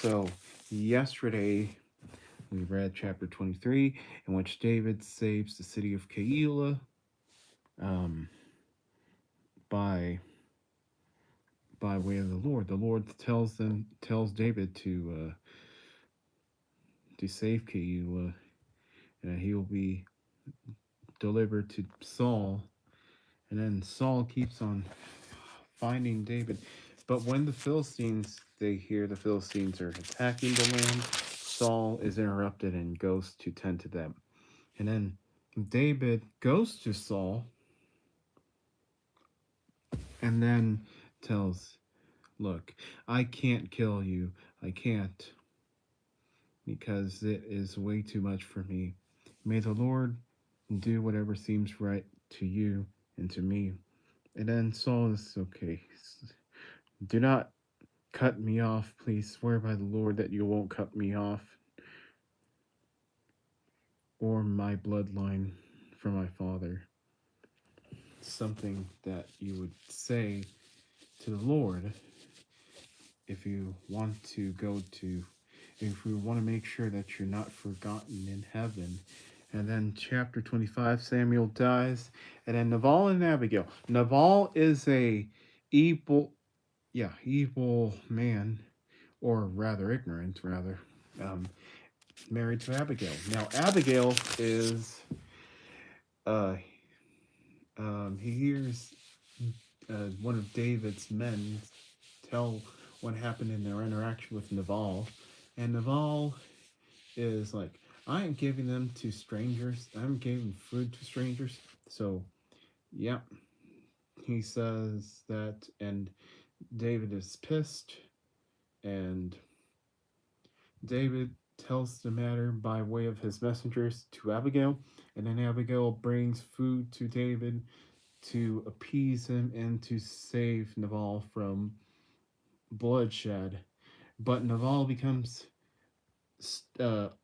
So, yesterday we read chapter 23, in which David saves the city of Keilah um, by way of the Lord. The Lord tells David to save Keilah, and he will be delivered to Saul. And then Saul keeps on finding David. But when they hear the Philistines are attacking the land, Saul is interrupted and goes to tend to them. And then David goes to Saul and then tells, "Look, I can't kill you. I can't, because it is way too much for me. May the Lord do whatever seems right to you and to me." And then Saul is, "Okay, do not cut me off. Please swear by the Lord that you won't cut me off or my bloodline from my father." Something that you would say to the Lord if you want to if you want to make sure that you're not forgotten in heaven. And then chapter 25, Samuel dies. And then Nabal and Abigail. Nabal is evil, evil man, or rather ignorant, um, married to Abigail. Now, Abigail is, uh, he hears one of David's men tell what happened in their interaction with Nabal. And Nabal is like, "I am giving them to strangers. I'm giving food to strangers." So, yeah, he says that, and David is pissed, and David tells the matter by way of his messengers to Abigail, and then Abigail brings food to David to appease him and to save Nabal from bloodshed. But Nabal becomes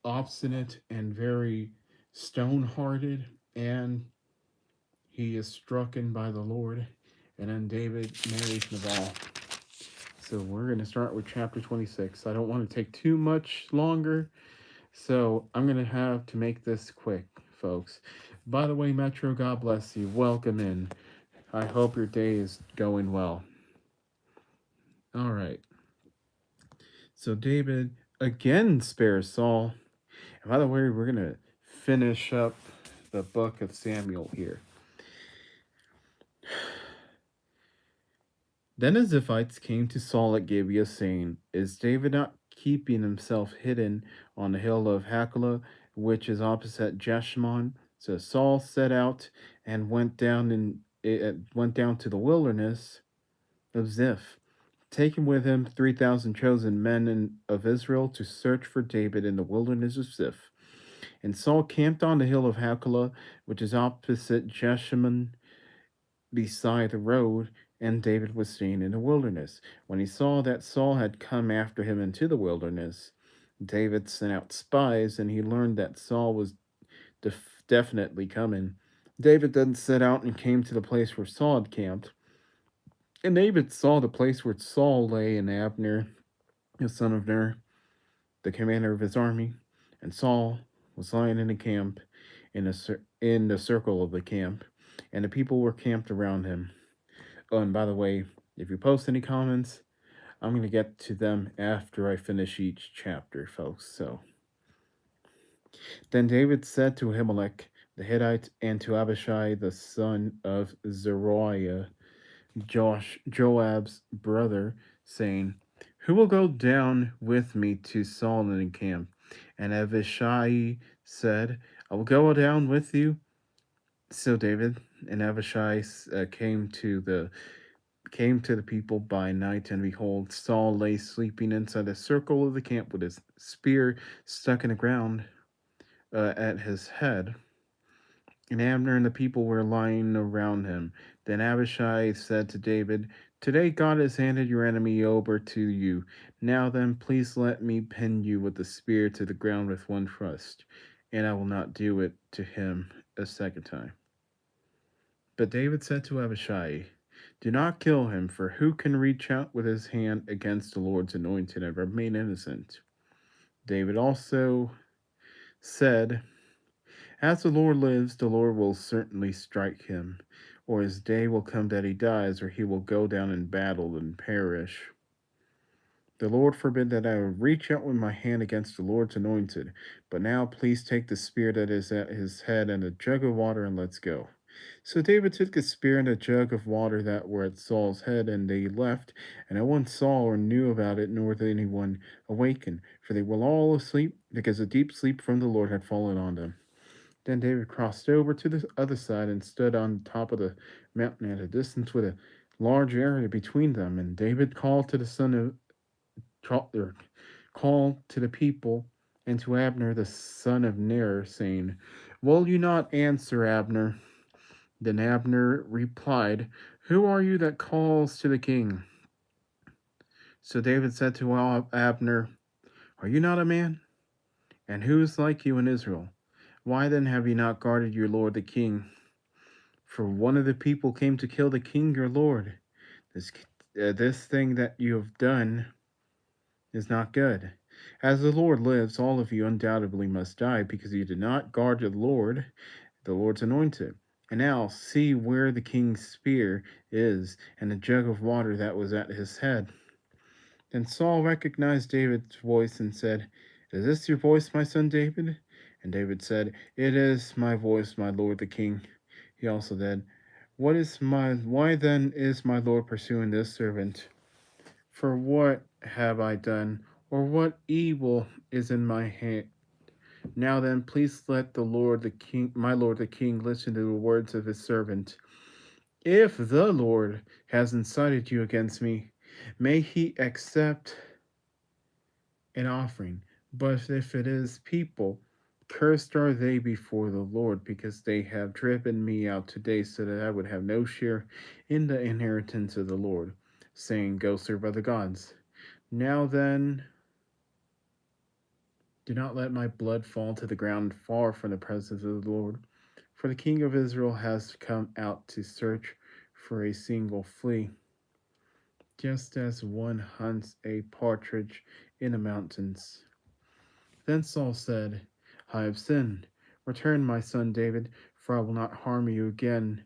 obstinate and very stone-hearted, and he is stricken by the Lord. And then David marries Nabal. So we're going to start with chapter 26. I don't want to take too much longer, so I'm going to have to make this quick, folks. By the way, Metro, God bless you. Welcome in. I hope your day is going well. All right. So David again spares Saul. And by the way, we're going to finish up the book of Samuel here. Then the Ziphites came to Saul at Gibeah, saying, "Is David not keeping himself hidden on the hill of Hachilah, which is opposite Jeshimon?" So Saul set out and went down to the wilderness of Ziph, taking with him 3,000 chosen men of Israel to search for David in the wilderness of Ziph. And Saul camped on the hill of Hachilah, which is opposite Jeshimon, beside the road, and David was staying in the wilderness. When he saw that Saul had come after him into the wilderness, David sent out spies, and he learned that Saul was definitely coming. David then set out and came to the place where Saul had camped. And David saw the place where Saul lay, and Abner, the son of Ner, the commander of his army, and Saul was lying in the camp, in the circle of the camp, and the people were camped around him. Oh, and by the way, if you post any comments, I'm going to get to them after I finish each chapter, folks. So, then David said to Ahimelech the Hittite and to Abishai the son of Zeruiah, Joab's brother, saying, "Who will go down with me to Saul in the camp?" And Abishai said, "I will go down with you." So David and Abishai came to the people by night, and behold, Saul lay sleeping inside the circle of the camp with his spear stuck in the ground at his head. And Abner and the people were lying around him. Then Abishai said to David, "Today God has handed your enemy over to you. Now then, please let me pin you with the spear to the ground with one thrust, and I will not do it to him a second time." But David said to Abishai, Do not kill him, for who can reach out with his hand against the Lord's anointed and remain innocent? David also said, as the Lord lives, the Lord will certainly strike him, or his day will come that he dies, or he will go down in battle and perish. The Lord forbid that I would reach out with my hand against the Lord's anointed. But now please take the spear that is at his head and a jug of water, and let's go. So David took a spear and a jug of water that were at Saul's head, and they left, and no one saw or knew about it, nor did anyone awaken, for they were all asleep, because a deep sleep from the Lord had fallen on them. Then David crossed over to the other side and stood on top of the mountain at a distance with a large area between them. And David called to the call to the people and to Abner the son of Ner, saying, will you not answer, Abner? Then Abner replied, who are you that calls to the king? So David said to Abner, are you not a man? And who is like you in Israel? Why then have you not guarded your lord the king? For one of the people came to kill the king your lord. This thing that you have done is not good. As the Lord lives, all of you undoubtedly must die, because you did not guard the Lord's anointed. And now see where the king's spear is, and the jug of water that was at his head. Then Saul recognized David's voice and said, is this your voice, my son David? And David said, it is my voice, my lord the king. He also said, why then is my lord pursuing this servant? For what have I done, or what evil is in my hand? Now then, please let the Lord the King, my Lord the King, listen to the words of his servant. If the Lord has incited you against me, may he accept an offering. But if it is people, cursed are they before the Lord, because they have driven me out today, so that I would have no share in the inheritance of the Lord, saying, go serve other gods. Now then, do not let my blood fall to the ground far from the presence of the Lord. For the king of Israel has come out to search for a single flea, just as one hunts a partridge in the mountains. Then Saul said, I have sinned. Return, my son David, for I will not harm you again,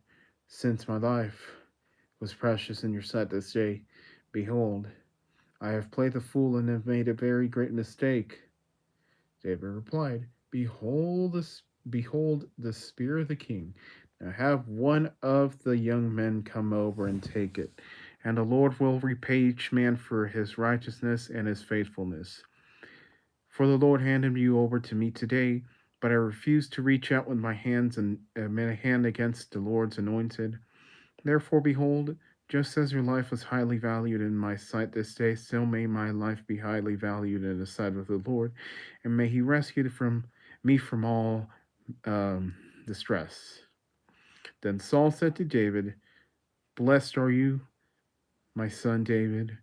since my life was precious in your sight this day. Behold, I have played the fool and have made a very great mistake. David replied, behold the spear of the king. Now have one of the young men come over and take it, and the Lord will repay each man for his righteousness and his faithfulness. For the Lord handed you over to me today, but I refused to reach out with my hand against the Lord's anointed. Therefore, behold, just as your life was highly valued in my sight this day, so may my life be highly valued in the sight of the Lord, and may he rescue me from all distress. Then Saul said to David, blessed are you, my son David,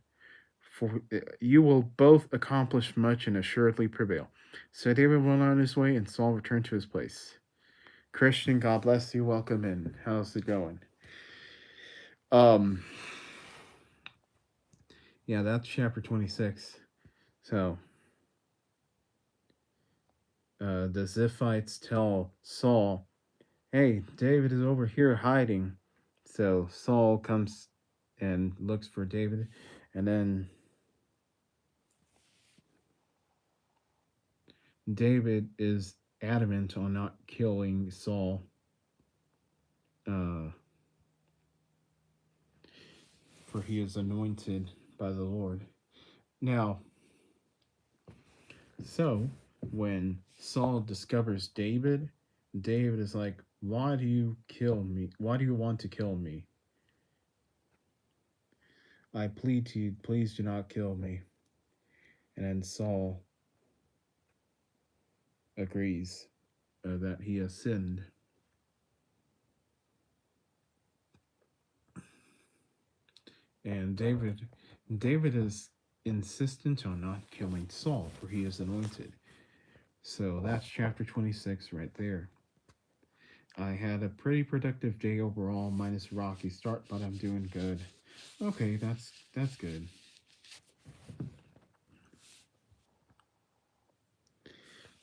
for you will both accomplish much and assuredly prevail. So David went on his way, and Saul returned to his place. Christian, God bless you. Welcome in. How's it going? Yeah, that's chapter 26. So, the Ziphites tell Saul, hey, David is over here hiding. So Saul comes and looks for David, and then David is adamant on not killing Saul. For he is anointed by the Lord. Now, so when Saul discovers David, David is like, why do you kill me? Why do you want to kill me? I plead to you, please do not kill me. And then Saul agrees that he has sinned. And David is insistent on not killing Saul, for he is anointed. So that's chapter 26 right there. I had a pretty productive day overall, minus a rocky start, but I'm doing good. Okay, that's good.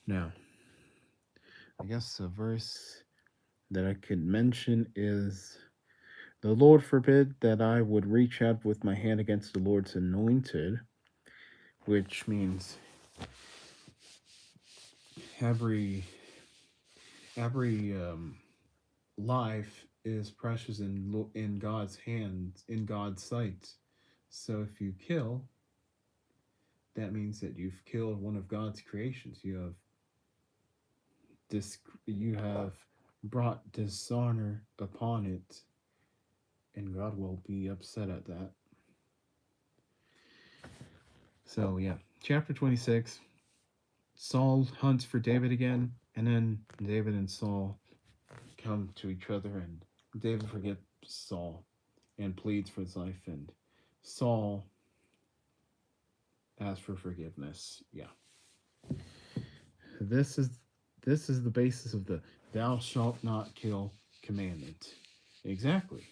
Now, I guess a verse that I could mention is, "The Lord forbid that I would reach out with my hand against the Lord's anointed," which means every every life is precious in God's hands, in God's sight. So if you kill, that means that you've killed one of God's creations. You have brought dishonor upon it, and God will be upset at that. So yeah, chapter 26. Saul hunts for David again, and then David and Saul come to each other, and David forgives Saul and pleads for his life, and Saul asks for forgiveness. Yeah, this is this is the basis of the "thou shalt not kill" commandment. Exactly,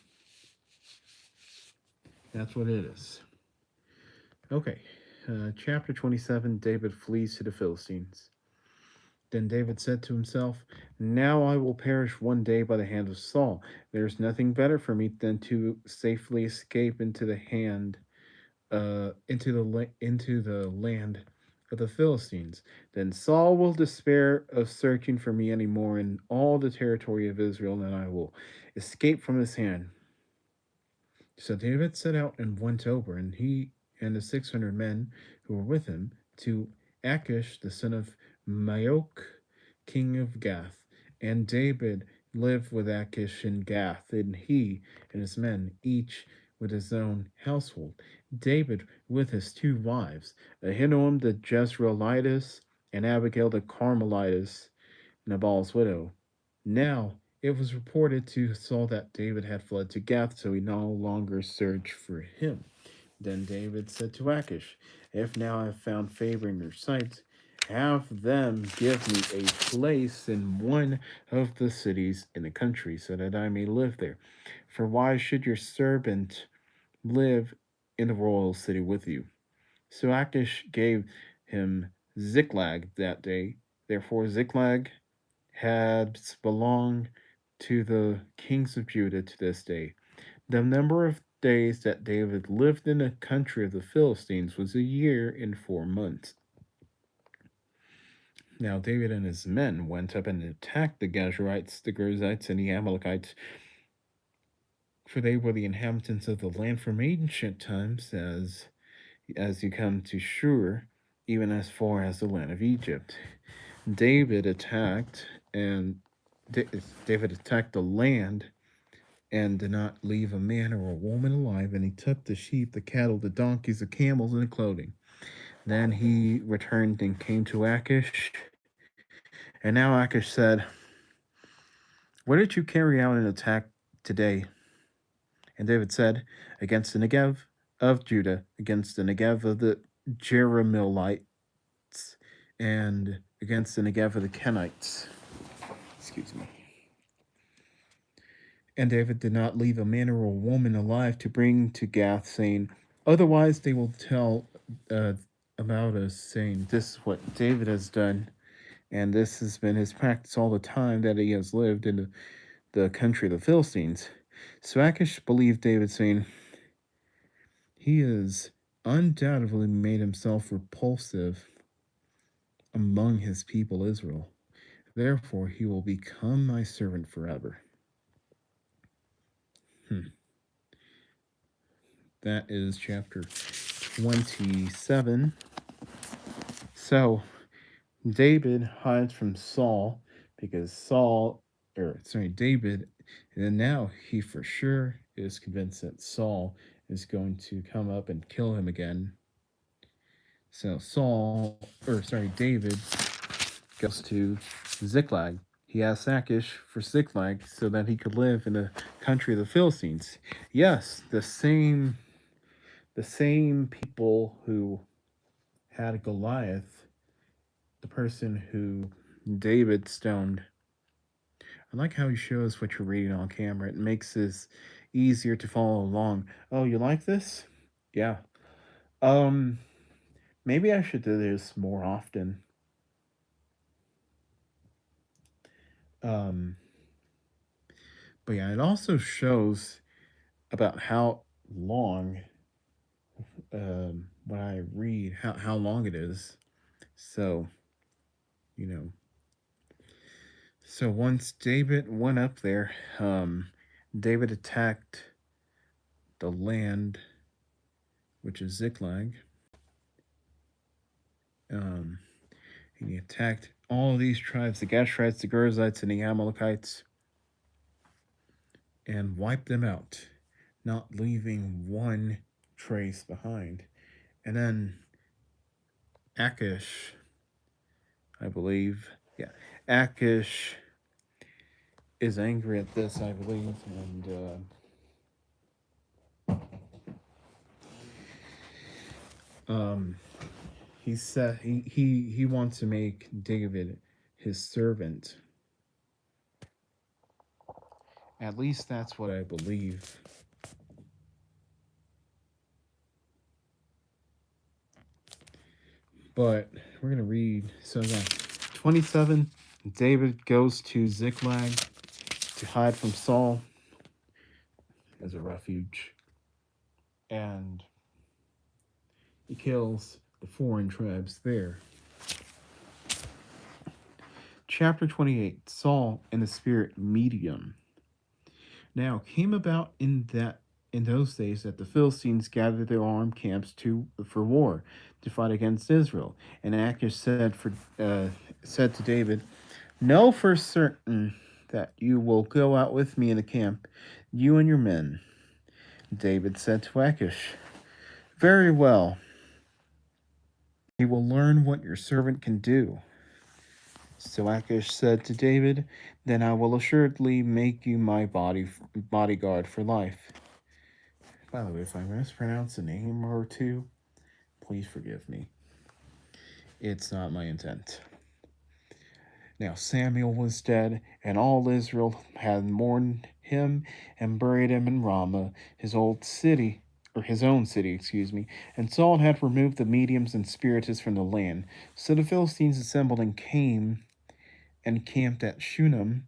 that's what it is. Okay, chapter 27. David flees to the Philistines. Then David said to himself, "Now I will perish one day by the hand of Saul. There is nothing better for me than to safely escape into the land of the Philistines. Then Saul will despair of searching for me any more in all the territory of Israel, and I will escape from his hand." So David set out and went over, and he and the 600 men who were with him, to Achish the son of Maok, king of Gath. And David lived with Achish in Gath, and he and his men, each with his own household. David with his two wives, Ahinoam the Jezreelitess, and Abigail the Carmelitess, Nabal's widow. Now it was reported to Saul that David had fled to Gath, so he no longer searched for him. Then David said to Achish, "If now I have found favor in your sight, have them give me a place in one of the cities in the country, so that I may live there. For why should your servant live in the royal city with you?" So Achish gave him Ziklag that day. Therefore Ziklag had belonged to the kings of Judah to this day. The number of days that David lived in the country of the Philistines was 1 year and 4 months. Now David and his men went up and attacked the Geshurites, the Girzites, and the Amalekites, for they were the inhabitants of the land from ancient times, as you come to Shur, even as far as the land of Egypt. David attacked and David attacked the land and did not leave a man or a woman alive, and he took the sheep, the cattle, the donkeys, the camels, and the clothing. Then he returned and came to Achish. And now Achish said, "Where did you carry out an attack today?" And David said, "Against the Negev of Judah, against the Negev of the Jerahmeelites, and against the Negev of the Kenites." Excuse me. And David did not leave a man or a woman alive to bring to Gath, saying, "Otherwise they will tell uh, about us, saying, 'This is what David has done.' And this has been his practice all the time that he has lived in the country of the Philistines." So Achish believed David, saying, "He has undoubtedly made himself repulsive among his people Israel. Therefore he will become my servant forever." That is chapter 27. So David hides from Saul because David, and now he for sure is convinced that Saul is going to come up and kill him again. So David goes to Ziklag. He asks Achish for Ziklag so that he could live in the country of the Philistines. Yes, the same people who had Goliath, the person who David stoned, I like how you show us what you're reading on camera. It makes this easier to follow along. Oh, you like this? Yeah. Um, Maybe I should do this more often. Um, but yeah, it also shows about how long when I read how long it is. So, you know, so once David went up there, David attacked the land, which is Ziklag. Um, and he attacked all of these tribes, the Gashrites, the Girzites, and the Amalekites, and wiped them out, not leaving one trace behind. And then Achish, I believe, yeah, Achish is angry at this, I believe, and um, he said he wants to make David his servant. At least that's what I believe. But we're gonna read. So yeah, 27. David goes to Ziklag to hide from Saul as a refuge, and he kills the foreign tribes there. Chapter 28. Saul and the spirit medium. Now came about in those days that the Philistines gathered their armed camps for war to fight against Israel. And Achish said to David, "Know for certain that you will go out with me in the camp, you and your men." David said to Achish, "Very well. You will learn what your servant can do." So Achish said to David, "Then I will assuredly make you my bodyguard for life." By the way, if I mispronounce a name or two, please forgive me. It's not my intent. Now Samuel was dead, and all Israel had mourned him and buried him in Ramah, his own city, excuse me. And Saul had removed the mediums and spiritists from the land. So the Philistines assembled and came and camped at Shunem,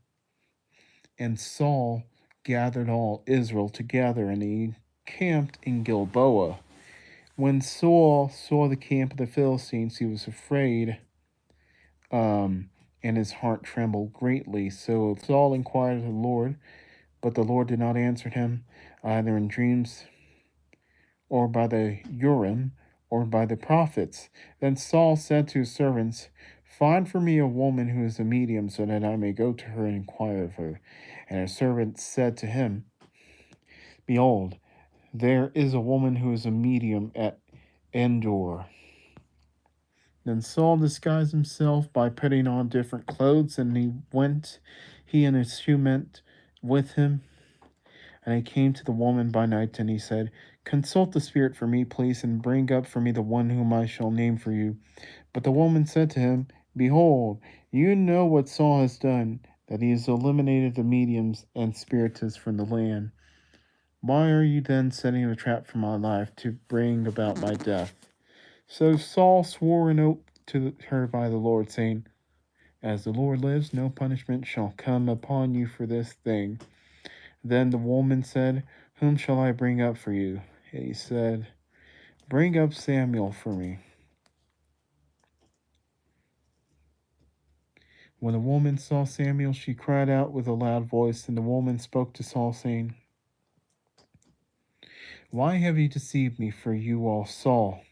and Saul gathered all Israel together, and he camped in Gilboa. When Saul saw the camp of the Philistines, he was afraid, and his heart trembled greatly. So Saul inquired of the Lord, but the Lord did not answer him, either in dreams, or by the Urim, or by the prophets. Then Saul said to his servants, "Find for me a woman who is a medium, so that I may go to her and inquire of her." And his servants said to him, "Behold, there is a woman who is a medium at Endor." Then Saul disguised himself by putting on different clothes, and he and his 2 men with him. And he came to the woman by night, and he said, "Consult the Spirit for me, please, and bring up for me the one whom I shall name for you." But the woman said to him, "Behold, you know what Saul has done, that he has eliminated the mediums and spiritists from the land. Why are you then setting a trap for my life to bring about my death?" So Saul swore an oath to her by the Lord, saying, "As the Lord lives, no punishment shall come upon you for this thing." Then the woman said, "Whom shall I bring up for you?" And he said, "Bring up Samuel for me." When the woman saw Samuel, she cried out with a loud voice, and the woman spoke to Saul, saying, "Why have you deceived me for you all, Saul?"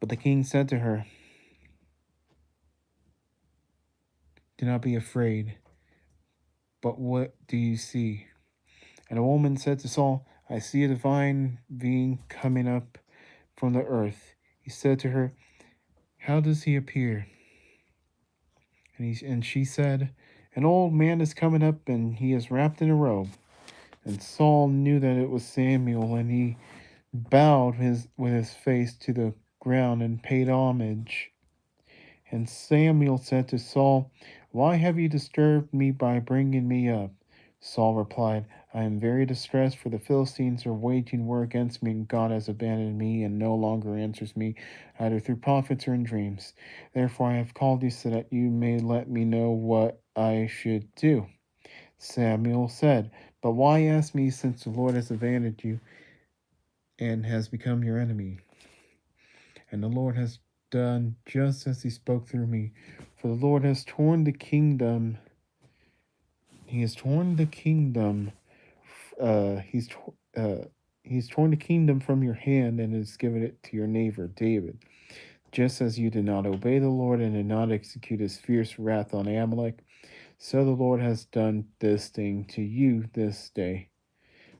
But the king said to her, "Do not be afraid, but what do you see?" And the woman said to Saul, "I see a divine being coming up from the earth." He said to her, "How does he appear?" And she said, "An old man is coming up, and he is wrapped in a robe." And Saul knew that it was Samuel, and he bowed with his face to the ground and paid homage. And Samuel said to Saul, "Why have you disturbed me by bringing me up?" Saul replied, "I am very distressed, for the Philistines are waging war against me, and God has abandoned me and no longer answers me, either through prophets or in dreams. Therefore I have called you so that you may let me know what I should do." Samuel said, "But why ask me, since the Lord has abandoned you and has become your enemy? And the Lord has done just as he spoke through me. For the Lord has torn the kingdom. He has torn the kingdom. Uh, he's uh, he's torn the kingdom from your hand and has given it to your neighbor David. Just as you did not obey the Lord and did not execute his fierce wrath on Amalek, so the Lord has done this thing to you this day.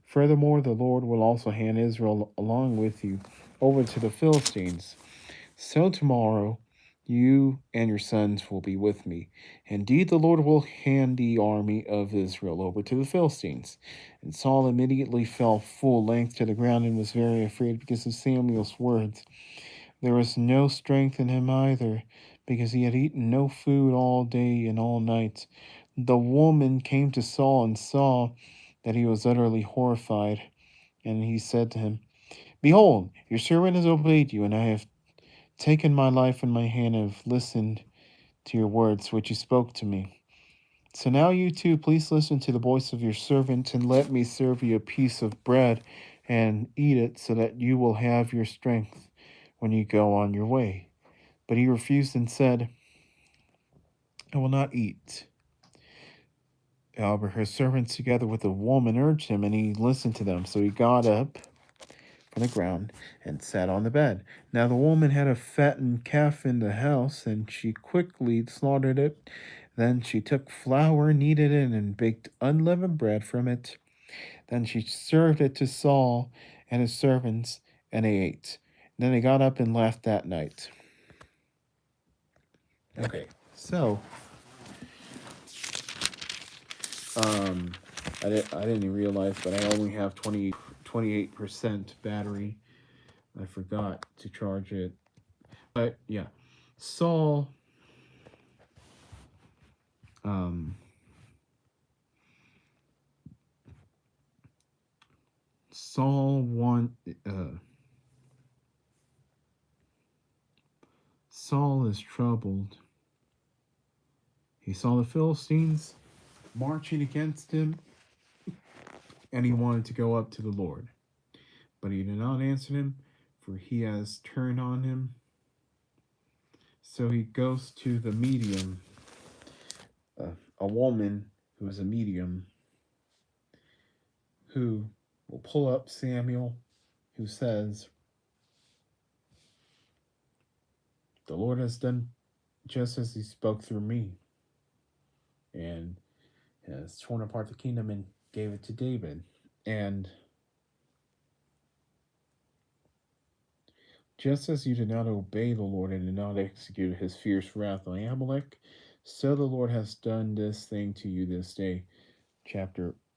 Furthermore, the Lord will also hand Israel along with you over to the Philistines. So tomorrow you and your sons will be with me. Indeed, the Lord will hand the army of Israel over to the Philistines." And Saul immediately fell full length to the ground and was very afraid because of Samuel's words. There was no strength in him either, because he had eaten no food all day and all night. The woman came to Saul and saw that he was utterly horrified. And he said to him, "Behold, your servant has obeyed you, and I have taken my life in my hand and have listened to your words which you spoke to me. So now you too, please listen to the voice of your servant, and let me serve you a piece of bread and eat it, so that you will have your strength when you go on your way." But he refused and said, "I will not eat." But her servants, together with the woman, urged him, and he listened to them. So he got up from the ground and sat on the bed. Now the woman had a fattened calf in the house, and she quickly slaughtered it. Then she took flour, kneaded it, and baked unleavened bread from it. Then she served it to Saul and his servants, and they ate. Then they got up and left that night. Okay, so um, I didn't realize, but I only have 28% battery. I forgot to charge it. But yeah, Saul um, Saul want Saul is troubled. He saw the Philistines marching against him, and he wanted to go up to the Lord. But he did not answer him, for he has turned on him. So he goes to the medium, a woman who is a medium, who will pull up Samuel, who says, "The Lord has done just as he spoke through me, and has torn apart the kingdom and gave it to David. And just as you did not obey the Lord and did not execute his fierce wrath on Amalek, so the Lord has done this thing to you this day."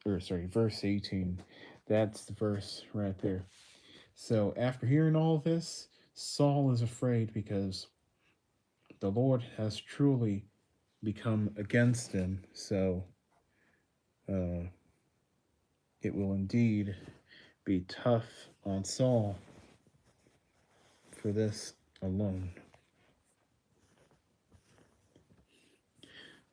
Verse 18. That's the verse right there. So after hearing all this, Saul is afraid because the Lord has truly become against him. So uh, it will indeed be tough on Saul for this alone.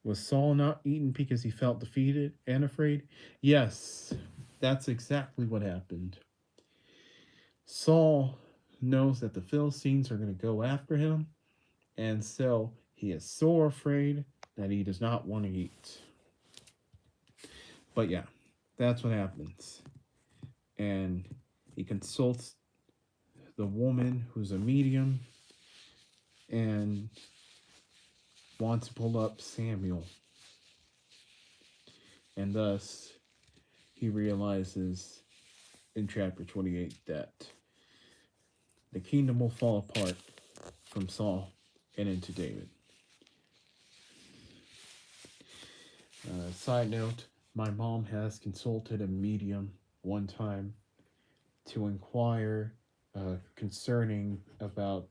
Was Saul not eaten because he felt defeated and afraid? Yes, that's exactly what happened. Saul knows that the Philistines are going to go after him, and so he is so afraid that he does not want to eat. But yeah, that's what happens. And he consults the woman who's a medium and wants to pull up Samuel. And thus, he realizes in chapter 28 that the kingdom will fall apart from Saul and into David. Side note, my mom has consulted a medium one time to inquire concerning about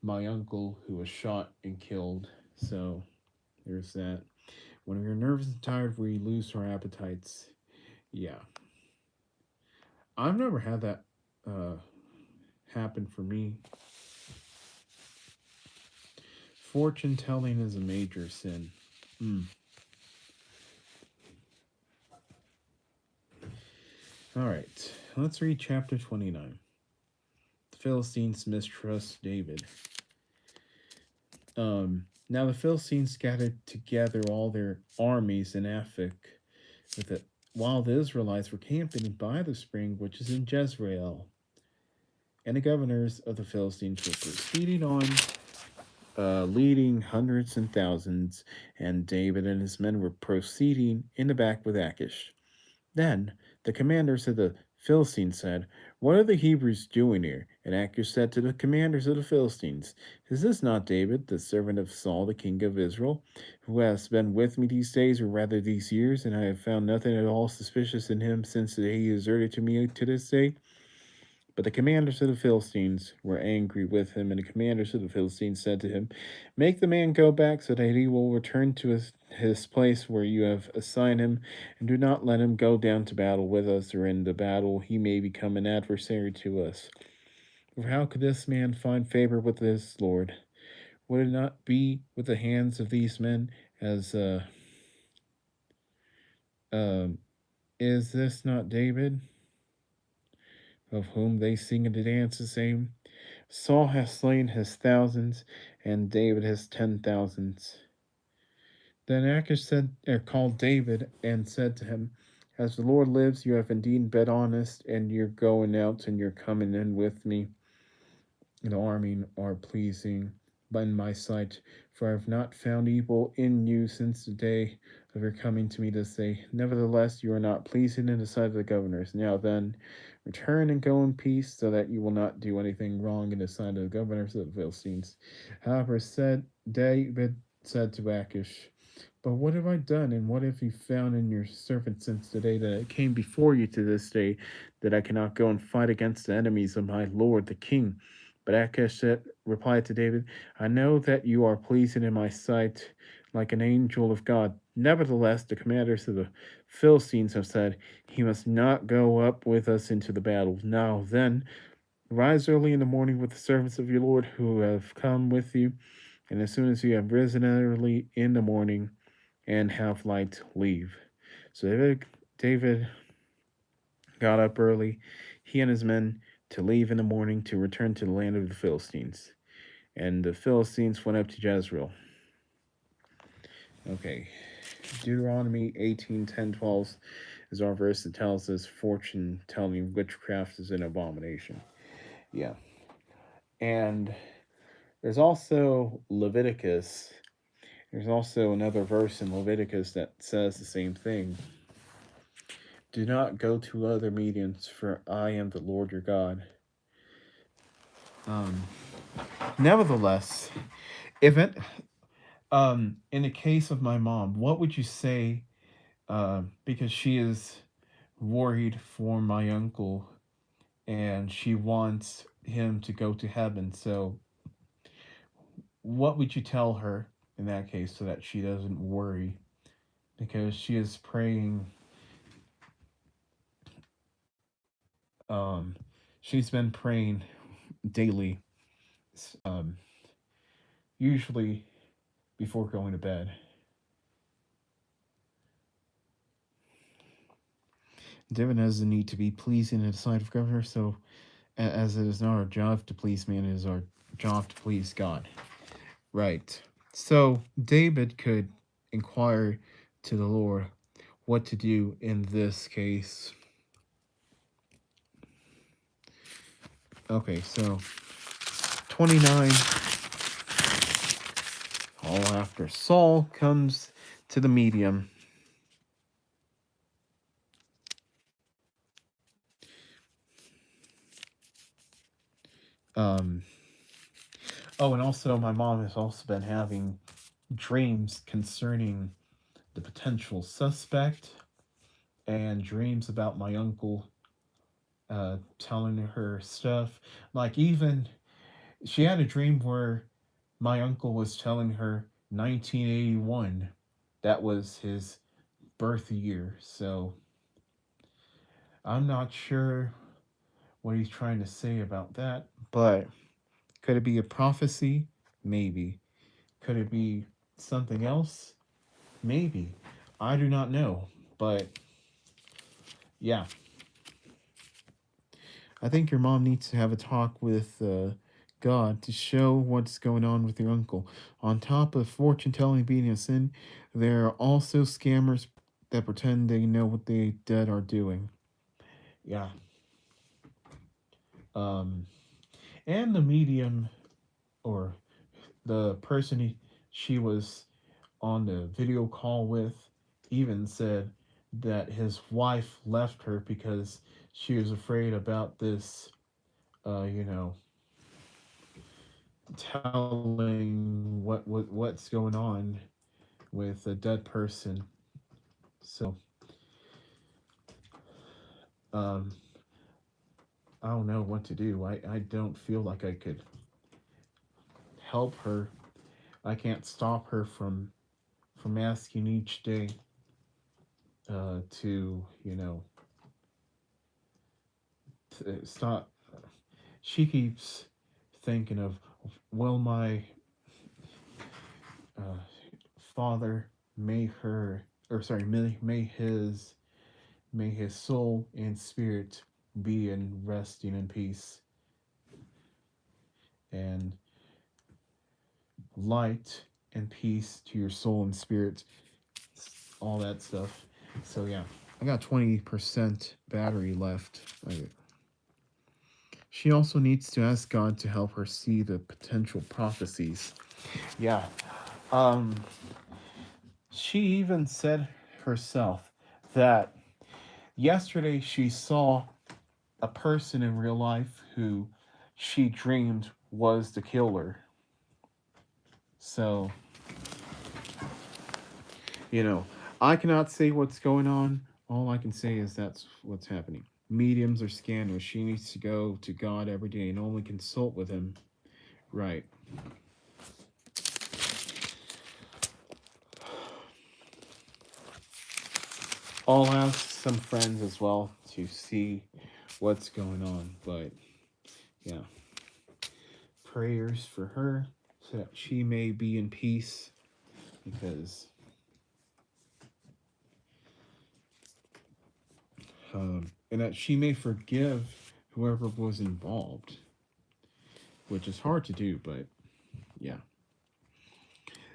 my uncle who was shot and killed. So there's that. When we're nervous and tired, we lose our appetites. Yeah, I've never had that uh, happen for me. Fortune telling is a major sin. Mm. All right, let's read chapter 29. The Philistines mistrust David. Now the Philistines scattered together all their armies in Aphek, with it, while the Israelites were camping by the spring which is in Jezreel. And the governors of the Philistines were proceeding on, leading hundreds and thousands, and David and his men were proceeding in the back with Achish. Then the commanders of the Philistines said, "What are the Hebrews doing here?" And Achish said to the commanders of the Philistines, "Is this not David, the servant of Saul, the king of Israel, who has been with me these days, or rather these years, and I have found nothing at all suspicious in him since the day he deserted to me to this day?" But the commanders of the Philistines were angry with him, and the commanders of the Philistines said to him, "Make the man go back so that he will return to his place where you have assigned him, and do not let him go down to battle with us, or in the battle he may become an adversary to us. For how could this man find favor with his Lord? Would it not be with the hands of these men as um is this not David, of whom they sing and dance the same? Saul has slain his thousands, and David his 10,000s." Then Achish called David and said to him, "As the Lord lives, you have indeed been honest, and your going out and your coming in with me in the army are pleasing in my sight, for I have not found evil in you since the day of your coming to me this day. Nevertheless, you are not pleasing in the sight of the governors. Now then, return and go in peace, so that you will not do anything wrong in the sight of the governors of the Philistines." However, David said to Achish, "But what have I done, and what have you found in your servant since the day that I came before you to this day, that I cannot go and fight against the enemies of my lord the king?" But Achish replied to David, "I know that you are pleasing in my sight like an angel of God. Nevertheless, the commanders of the Philistines have said, 'He must not go up with us into the battle.' Now then, rise early in the morning with the servants of your Lord who have come with you, and as soon as you have risen early in the morning and have light, leave." So David got up early, he and his men, to leave in the morning to return to the land of the Philistines. And the Philistines went up to Jezreel. Okay. Deuteronomy 18:10-12 is our verse that tells us fortune telling witchcraft is an abomination. Yeah. And there's also Leviticus. There's also another verse in Leviticus that says the same thing. "Do not go to other mediums, for I am the Lord your God." Um, Nevertheless, if it, in the case of my mom, what would you say? Because she is worried for my uncle, and she wants him to go to heaven. So, what would you tell her in that case so that she doesn't worry? Because she is praying. Um, she's been praying daily, um, usually before going to bed. Devin has the need to be pleasing in the sight of governor, so as it is not our job to please man, it is our job to please God. Right. So David could inquire to the Lord what to do in this case. Okay, so 29. All after Saul comes to the medium. Um, oh, and also my mom has also been having dreams concerning the potential suspect and dreams about my uncle telling her stuff. Like, even She had a dream where my uncle was telling her 1981. That was his birth year. So I'm not sure what he's trying to say about that. But could it be a prophecy? Maybe. Could it be something else? Maybe. I do not know. But yeah, I think your mom needs to have a talk with God to show what's going on with your uncle. On top of fortune telling being a sin, there are also scammers that pretend they know what they dead are doing. Yeah. Um, and the medium or the person she was on the video call with even said that his wife left her because she was afraid about this, you know, telling what's going on with a dead person. So, um, I don't know what to do. I don't feel like I could help her. I can't stop her from asking each day to stop. She keeps thinking of, will my uh, father may her or sorry may his soul and spirit be in resting in peace and light and peace to your soul and spirit, all that stuff. So yeah, I got 20% battery left. She also needs to ask God to help her see the potential prophecies. Yeah. Um she even said herself that yesterday she saw a person in real life who she dreamed was the killer. So, you know, I cannot say what's going on. All I can say is that's what's happening. Mediums are scanners. She needs to go to God every day and only consult with Him. Right. I'll ask some friends as well to see what's going on. But yeah, prayers for her so that she may be in peace because and that she may forgive whoever was involved, which is hard to do, but yeah.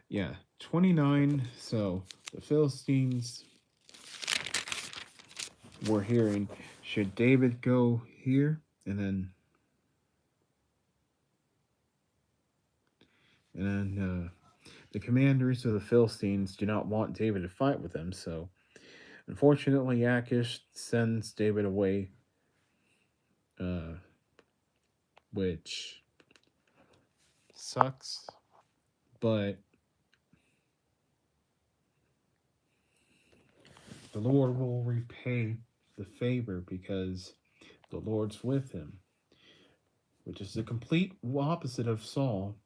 Yeah, 29. So the Philistines were hearing, should David go here? And then the commanders of the Philistines do not want David to fight with them. So unfortunately, Achish sends David away, uh, which sucks. But the Lord will repay the favor because the Lord's with him, which is the complete opposite of Saul,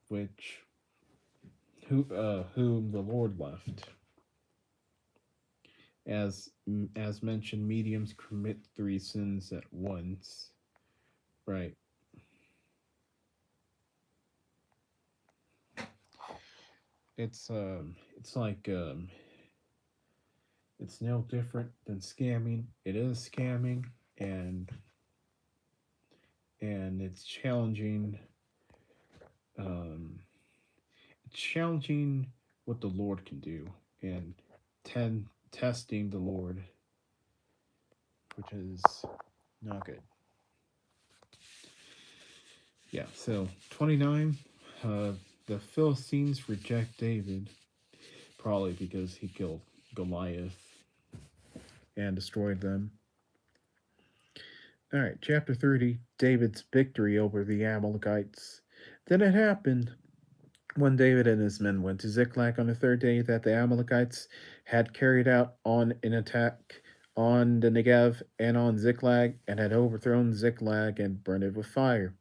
whom the Lord left. As mentioned, mediums commit three sins at once. Right. It's like it's no different than scamming. It is scamming, and it's challenging. Um, it's challenging what the Lord can do, and testing the Lord, which is not good. Yeah. So 29. Uh, the Philistines reject David, probably because he killed Goliath and destroyed them. All right, chapter 30, David's victory over the Amalekites. Then it happened when David and his men went to Ziklag on the third day that the Amalekites had carried out on an attack on the Negev and on Ziklag and had overthrown Ziklag and burned it with fire.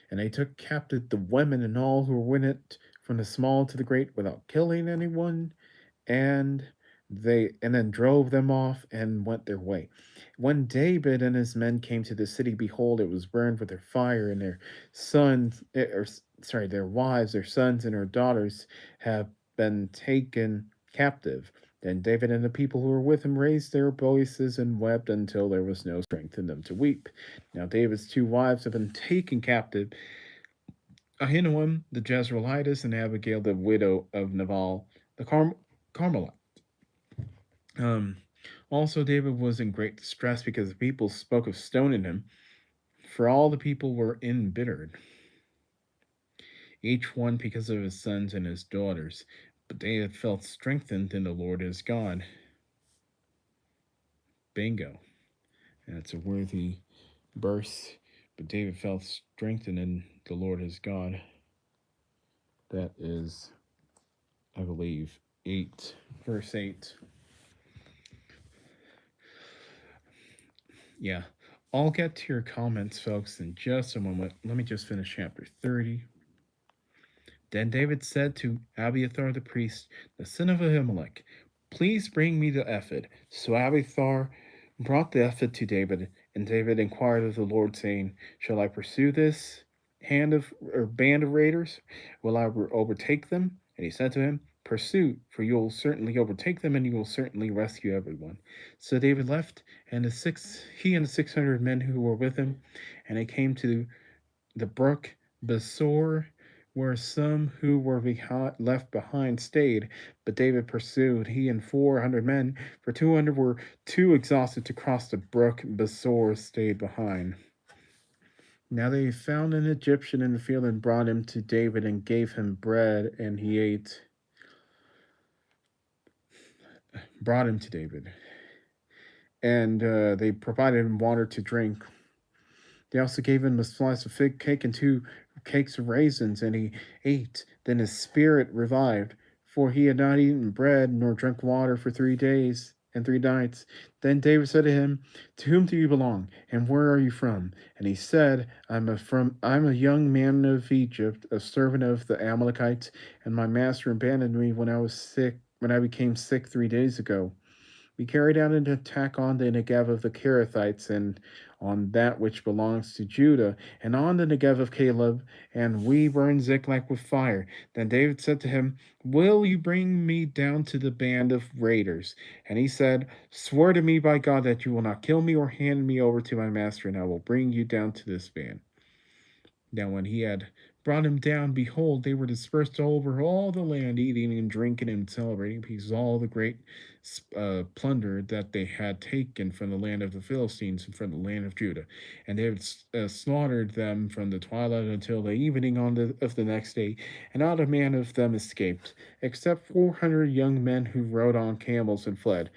And they took captive the women and all who were in it, from the small to the great, without killing anyone, and then drove them off and went their way. When David and his men came to the city, behold, it was burned with their fire, and their sons, or sorry, their wives, their sons, and their daughters have been taken captive. Then David and the people who were with him raised their voices and wept until there was no strength in them to weep. Now David's two wives have been taken captive, Ahinoam the Jezreelitess, and Abigail the widow of Nabal the Carmelite. Um, Also, David was in great distress because the people spoke of stoning him, for all the people were embittered, each one because of his sons and his daughters. But David felt strengthened in the Lord his God. Bingo. That's a worthy verse. But David felt strengthened in the Lord his God. That is, I believe, 8, verse 8. Yeah. I'll get to your comments, folks, in just a moment. Let me just finish chapter 30. Then David said to Abiathar the priest, the son of Ahimelech, please bring me the ephod. So Abiathar brought the ephod to David, and David inquired of the Lord, saying, shall I pursue this band of raiders? Will I overtake them? And he said to him, pursue, for you will certainly overtake them, and you will certainly rescue everyone. So David left, and he and the 600 men who were with him, and they came to the brook Besor, where some who were left behind stayed, but David pursued, he and 400 men, for 200 were too exhausted to cross the brook. Besor stayed behind. Now they found an Egyptian in the field and brought him to David and gave him bread, and he ate. Brought him to David, and they provided him water to drink. They also gave him a slice of fig cake and 2 cakes of raisins, and he ate. Then his spirit revived, for he had not eaten bread nor drunk water for 3 days and 3 nights. Then David said to him, to whom do you belong, and where are you from? And he said, I'm a young man of Egypt, a servant of the Amalekites, and my master abandoned me when I became sick 3 days ago. We carried out an attack on the Negev of the Kerethites, and on that which belongs to Judah, and on the Negev of Caleb, and we burned Ziklag with fire. Then David said to him, will you bring me down to the band of raiders? And he said, swear to me by God that you will not kill me or hand me over to my master, and I will bring you down to this band. Now when he had brought him down, behold, they were dispersed over all the land, eating and drinking and celebrating because all the great plunder that they had taken from the land of the Philistines and from the land of Judah. And they had slaughtered them from the twilight until the evening of the next day, and not a man of them escaped, except 400 young men who rode on camels and fled.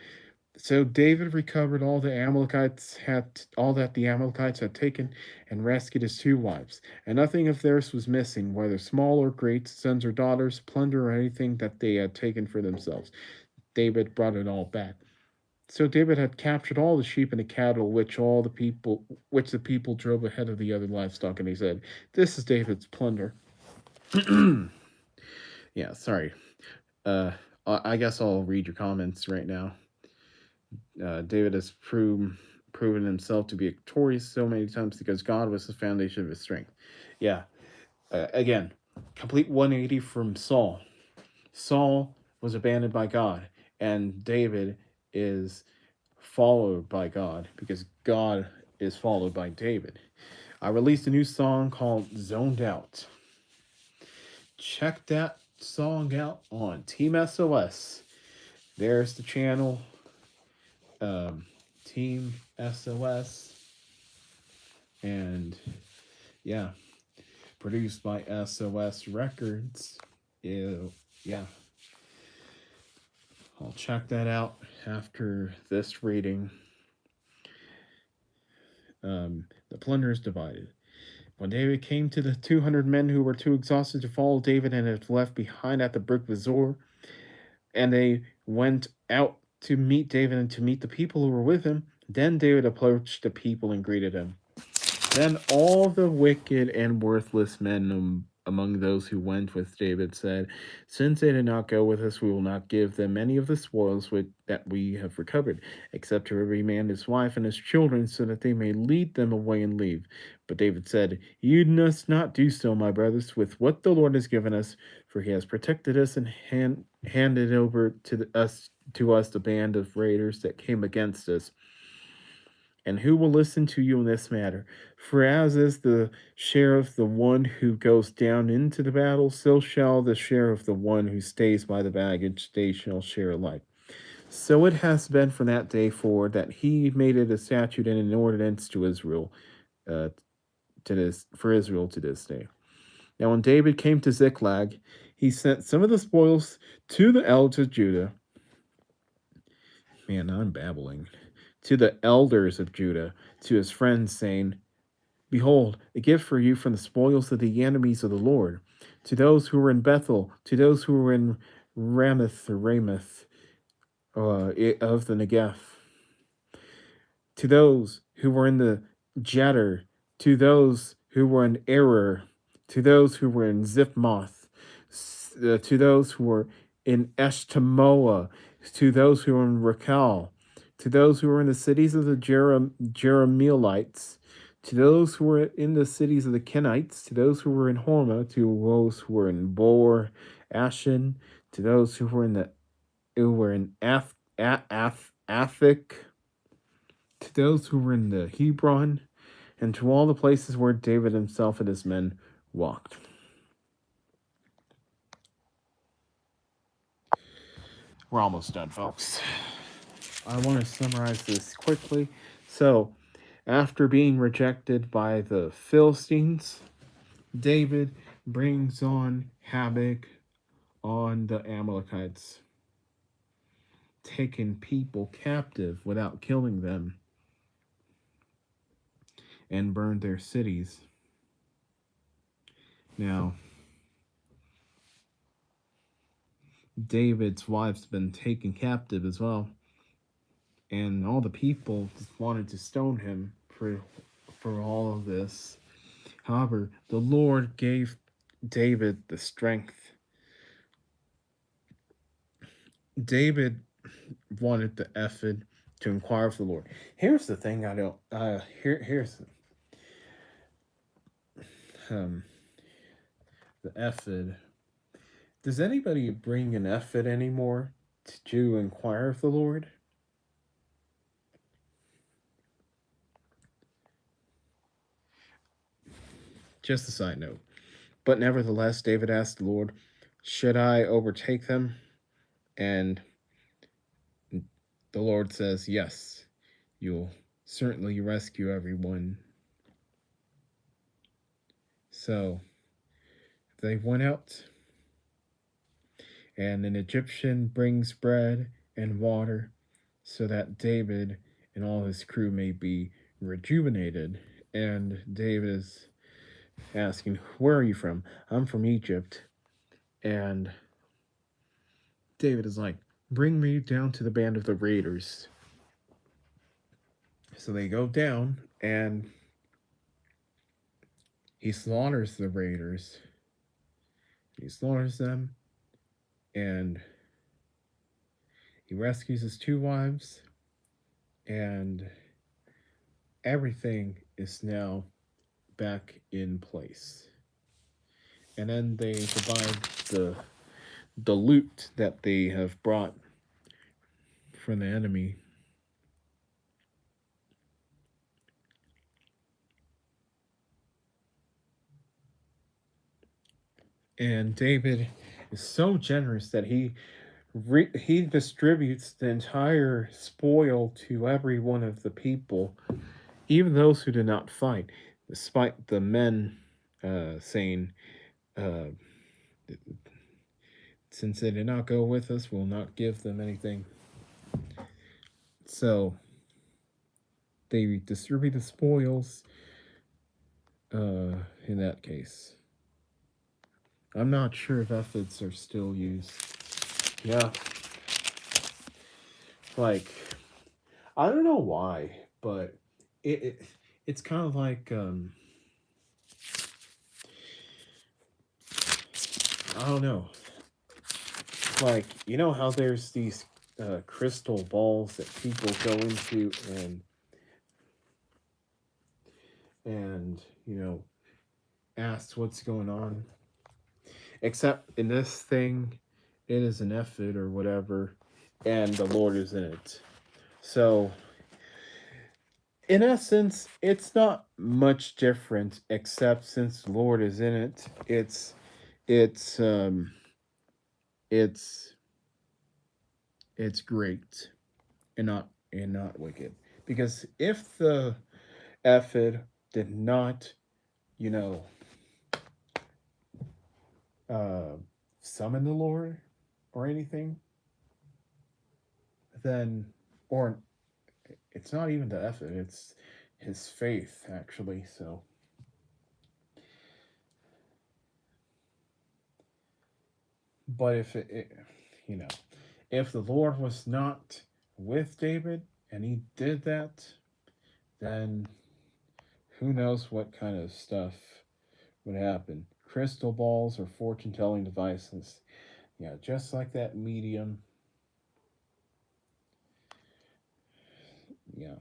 So David recovered all that the Amalekites had taken, and rescued his 2 wives, and nothing of theirs was missing, whether small or great, sons or daughters, plunder or anything that they had taken for themselves. David brought it all back. So David had captured all the sheep and the cattle which the people drove ahead of the other livestock, and he said, this is David's plunder. Yeah, sorry. I guess I'll read your comments right now. David has proven himself to be victorious so many times because God was the foundation of his strength. Yeah. Again, complete 180 from Saul. Saul was abandoned by God, and David is followed by God because God is followed by David. I released a new song called Zoned Out. Check that song out on Team S.O.S. There's the channel. Team S.O.S. And yeah, produced by S.O.S. Records. Ew, yeah. I'll check that out after this reading. The plunder is divided. When David came to the 200 men who were too exhausted to follow David and had left behind at the brook Besor, and they went out to meet David and to meet the people who were with him, then David approached the people and greeted them. Then all the wicked and worthless men among those who went with David said, "Since they did not go with us, we will not give them any of the spoils that we have recovered, except to every man his wife and his children, so that they may lead them away and leave." But David said, "You must not do so, my brothers, with what the Lord has given us, for he has protected us and handed over to us the band of raiders that came against us. And who will listen to you in this matter? For as is the share of the one who goes down into the battle, so shall the share of the one who stays by the baggage, they shall share alike. So it has been from that day forward that he made it a statute and an ordinance to Israel, uh, to this for Israel to this day. Now, when David came to Ziklag, he sent some of the spoils to the elders of Judah. Man, I'm babbling. To the elders of Judah, to his friends, saying, "Behold, a gift for you from the spoils of the enemies of the Lord. To those who were in Bethel, to those who were in Ramoth of the Negev, to those who were in the Jetter, to those who were in Eror, to those who were in Ziphmoth, to those who were in Eshtemoa, to those who were in Rakal, to those who were in the cities of the Jeremielites, to those who were in the cities of the Kenites, to those who were in Hormah, to those who were in Bor, Ashen, to those who were in Aphik, to those who were in the Hebron, and to all the places where David himself and his men walked." We're almost done, folks. I want to summarize this quickly. So, after being rejected by the Philistines, David brings on havoc on the Amalekites, taking people captive without killing them, and burned their cities. Now, David's wife's been taken captive as well, and all the people wanted to stone him for all of this. However, the Lord gave David the strength. David wanted the ephod to inquire of the Lord. Here's the thing I don't. Here's um the ephod. Does anybody bring an ephod anymore to inquire of the Lord? Just a side note. But nevertheless, David asked the Lord, "Should I overtake them?" And the Lord says, "Yes, you'll certainly rescue everyone." So they went out, and an Egyptian brings bread and water so that David and all his crew may be rejuvenated. And David is asking, "Where are you from?" "I'm from Egypt." And David is like, "Bring me down to the band of the raiders." So they go down, and he slaughters the raiders. He slaughters them, and he rescues his two wives, and everything is now back in place. And then they divide the loot that they have brought from the enemy. And David is so generous that he distributes the entire spoil to every one of the people, even those who did not fight, despite the men saying, uh, "Since they did not go with us, we'll not give them anything." So they distribute the spoils in that case. I'm not sure if efforts are still used. Yeah, like I don't know why, but it it's kind of like I don't know, like you know how there's these crystal balls that people go into and you know ask what's going on. Except in this thing, it is an effort or whatever, and the Lord is in it. So in essence, it's not much different, except since the Lord is in it, it's it's it's great and not wicked. Because if the ephod did not, you know, uh, summon the Lord or anything, then or it's not even the ephod, it's his faith actually. So, but if you know, if the Lord was not with David and he did that, then who knows what kind of stuff would happen. Crystal balls or fortune telling devices. Yeah, just like that medium. Yeah.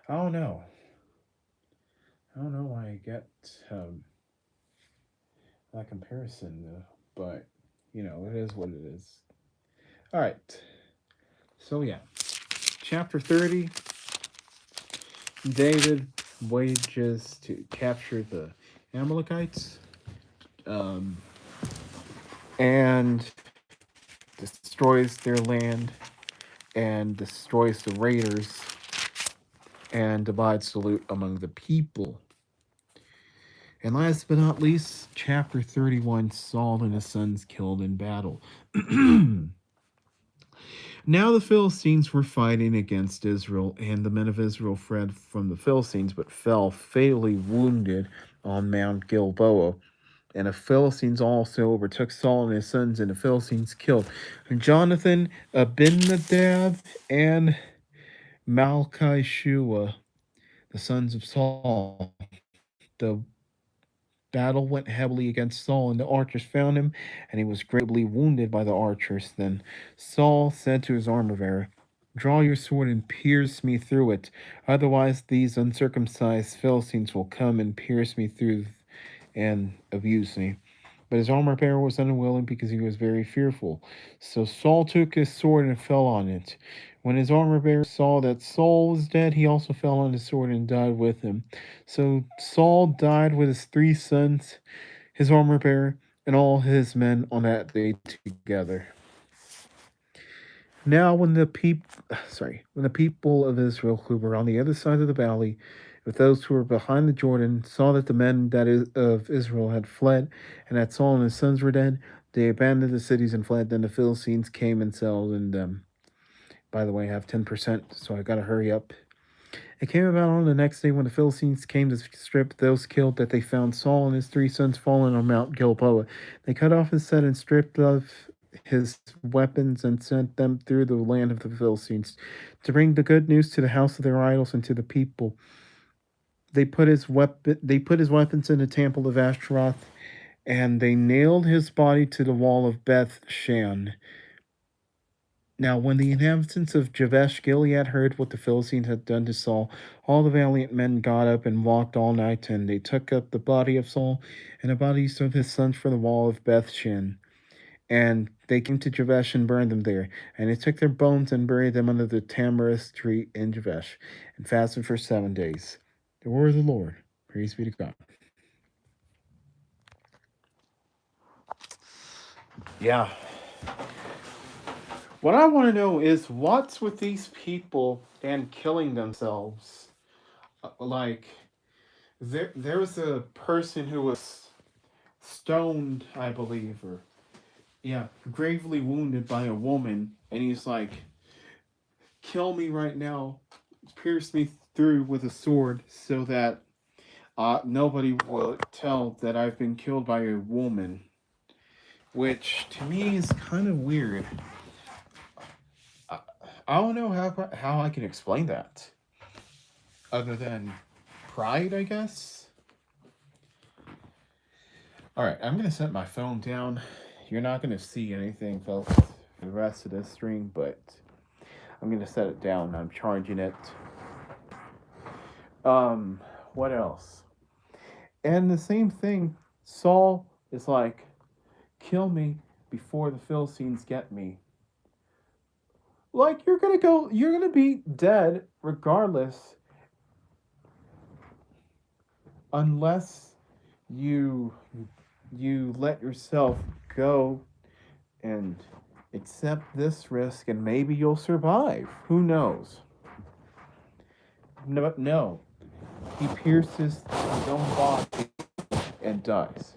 I don't know. I don't know why I get that comparison, but you know, it is what it is. All right. So, yeah. Chapter 30, David wages to capture the Amalekites um, and destroys their land and destroys the raiders and divides the loot among the people. And last but not least, chapter 31, Saul and his sons killed in battle. Now the Philistines were fighting against Israel, and the men of Israel fled from the Philistines, but fell fatally wounded on Mount Gilboa. And the Philistines also overtook Saul and his sons, and the Philistines killed Jonathan, Abinadab, and Malchishua, the sons of Saul. The battle went heavily against Saul, and the archers found him, and he was greatly wounded by the archers. Then Saul said to his armor bearer, "Draw your sword and pierce me through it. Otherwise, these uncircumcised Philistines will come and pierce me through and abuse me." But his armor bearer was unwilling because he was very fearful. So Saul took his sword and fell on it. When his armor bearer saw that Saul was dead, he also fell on his sword and died with him. So Saul died with his 3 sons, his armor bearer, and all his men on that day together. Now, when the people of Israel who were on the other side of the valley, with those who were behind the Jordan, saw that the men of Israel had fled, and that Saul and his sons were dead, they abandoned the cities and fled. Then the Philistines came and settled in them. By the way, I have 10%, so I gotta hurry up. It came about on the next day when the Philistines came to strip those killed that they found Saul and his 3 sons fallen on Mount Gilboa. They cut off his head and stripped of his weapons and sent them through the land of the Philistines to bring the good news to the house of their idols and to the people. They put his weapons in the temple of Ashtaroth, and they nailed his body to the wall of Beth Shan. Now, when the inhabitants of Jabesh Gilead heard what the Philistines had done to Saul, all the valiant men got up and walked all night, and they took up the body of Saul and the bodies of his sons from the wall of Bethshan. And they came to Jabesh and burned them there. And they took their bones and buried them under the tamarisk tree in Jabesh, and fasted for 7 days. The word of the Lord. Praise be to God. Yeah. What I want to know is what's with these people and killing themselves? Like, there was a person who was stoned, I believe, or yeah, gravely wounded by a woman, and he's like, "Kill me right now, pierce me through with a sword, so that nobody will tell that I've been killed by a woman." which to me is kind of weird. I, I don't know how I can explain that, other than pride, I guess. All right, I'm gonna set my phone down. You're not gonna see anything, folks, for the rest of this stream, but I'm gonna set it down. I'm charging it. Um, what else? And the same thing. Saul is like, kill me before the Philistines get me. Like you're gonna be dead regardless, unless you you let yourself go and accept this risk, and maybe you'll survive. Who knows? No, no. He pierces his own body and dies.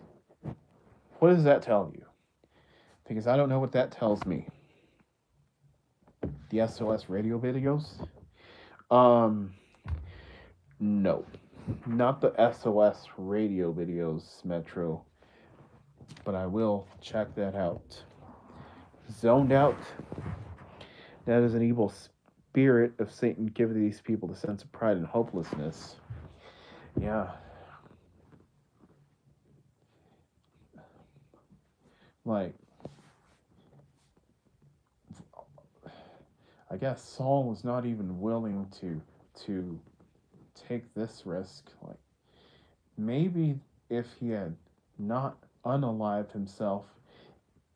What does that tell you? Because I don't know what that tells me. The S.O.S radio videos? Um, no. Not the S.O.S radio videos, Metro. But I will check that out. Zoned out. That is an evil spirit of Satan giving these people the sense of pride and hopelessness. Yeah. Like, I guess Saul was not even willing to take this risk. Like, maybe if he had not unalived himself,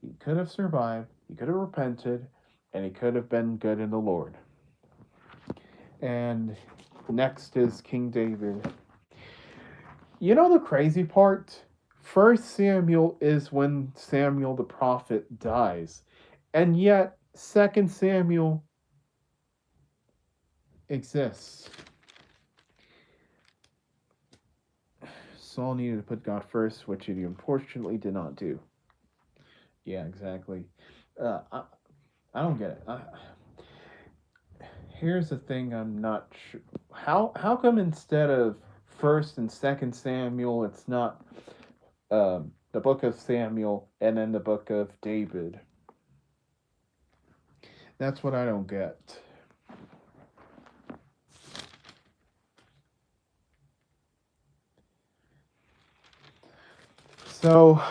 he could have survived, he could have repented, and he could have been good in the Lord. And next is King David. You know the crazy part? First Samuel is when Samuel the prophet dies. And yet Second Samuel exists. Saul needed to put God first, which he unfortunately did not do. Yeah, exactly. I don't get it. Here's the thing I'm not sure. How come instead of First and Second Samuel, it's not the book of Samuel and then the book of David? That's what I don't get. So,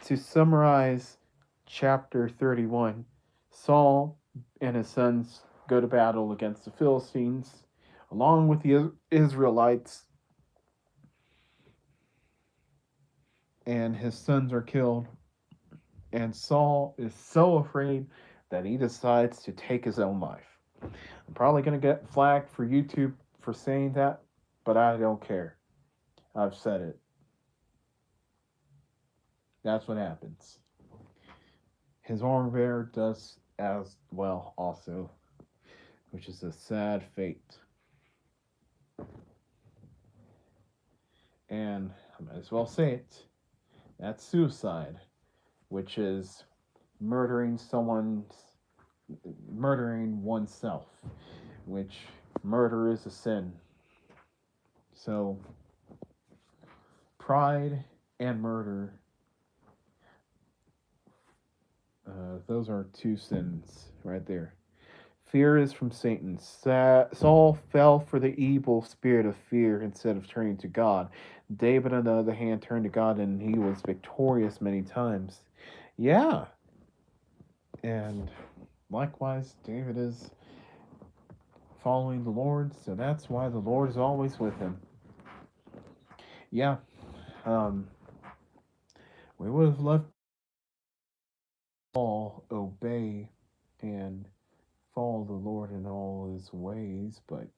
to summarize chapter 31, Saul and his sons go to battle against the Philistines, along with the Israelites, and his sons are killed. And Saul is so afraid that he decides to take his own life. I'm probably going to get flagged for YouTube for saying that, but I don't care. I've said it. That's what happens. His armor bearer does as well, also, which is a sad fate. And I might as well say it. That's suicide, which is murdering oneself, which murder is a sin. So, pride and murder, those are two sins right there. Fear is from Satan. Saul fell for the evil spirit of fear instead of turning to God. David, on the other hand, turned to God and he was victorious many times. Yeah. And likewise, David is following the Lord, so that's why the Lord is always with him. Yeah. We would have loved Saul obey and follow the Lord in all his ways, but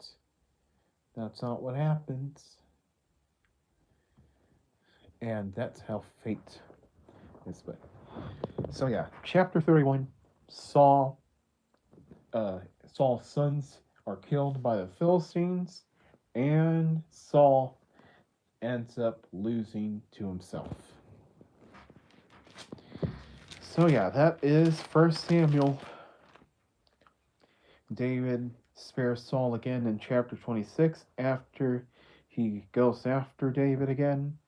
that's not what happens. And that's how fate is. But so yeah, chapter 31, Saul's sons are killed by the Philistines, and Saul ends up losing to himself. So yeah, that is First Samuel. David spares Saul again in chapter 26 after he goes after David again.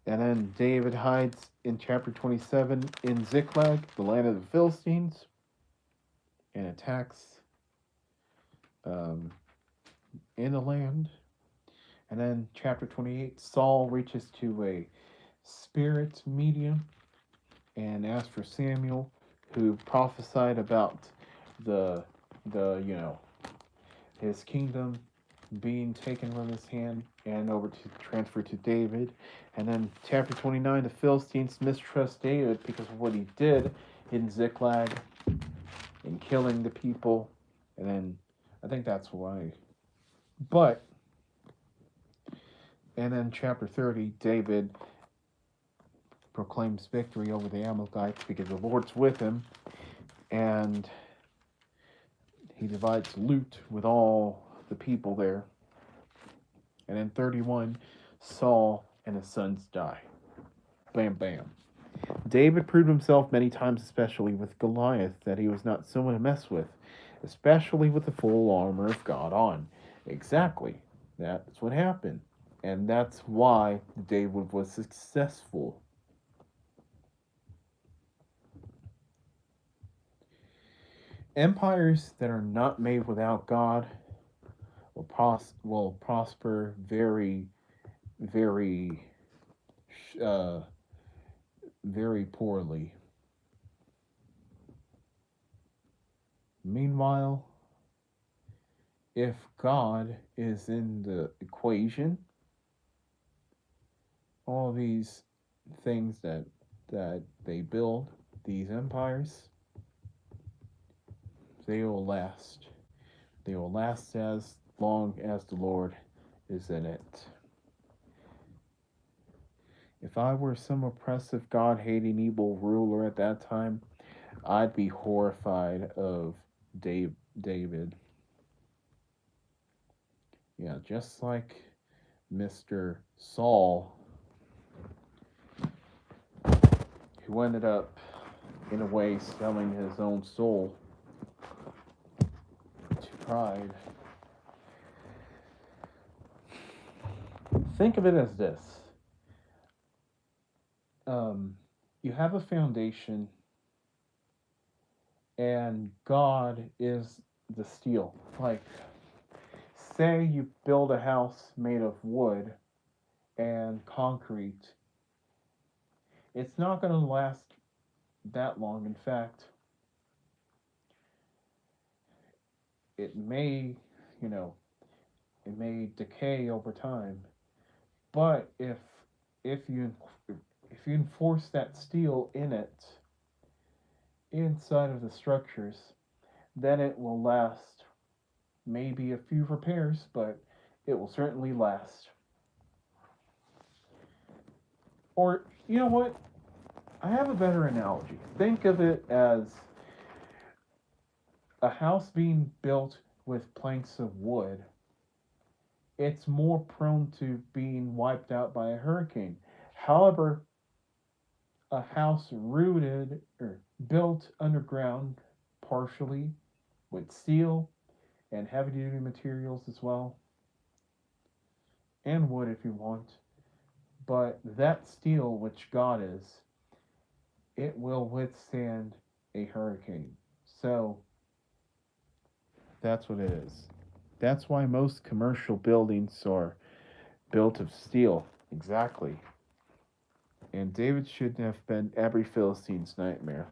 And then David hides in chapter 27 in Ziklag, the land of the Philistines, and attacks um, in the land. And then chapter 28, Saul reaches to a spirit medium and asks for Samuel, who prophesied about the the his kingdom being taken from his hand and over to transferred to David. And then chapter 29, the Philistines mistrust David because of what he did in Ziklag and killing the people. And then I think that's why. But and then chapter 30, David proclaims victory over the Amalekites because the Lord's with him, and he divides loot with all the people there. And in 31, Saul and his sons die. Bam, bam. David proved himself many times, especially with Goliath, that he was not someone to mess with, especially with the full armor of God on. Exactly. That's what happened. And that's why David was successful. Empires that are not made without God will prosper very, very, uh, very poorly. Meanwhile, if God is in the equation, all these things that they build, these empires, they will last. They will last as long as the Lord is in it. If I were some oppressive, God hating, evil ruler at that time, I'd be horrified of David. Yeah, just like Mr. Saul, who ended up, in a way, selling his own soul to pride. Think of it as this. You have a foundation, and God is the steel. Like, say you build a house made of wood and concrete, it's not going to last that long. In fact, it may, you know, it may decay over time. But if you if you enforce that steel in it inside of the structures, then it will last. Maybe a few repairs, but it will certainly last. Or you know what? I have a better analogy. Think of it as a house being built with planks of wood. It's more prone to being wiped out by a hurricane. However, a house rooted or built underground partially with steel and heavy duty materials as well, and wood if you want. But that steel, which God is, it will withstand a hurricane. So that's what it is. That's why most commercial buildings are built of steel. Exactly. And David should have been every Philistine's nightmare.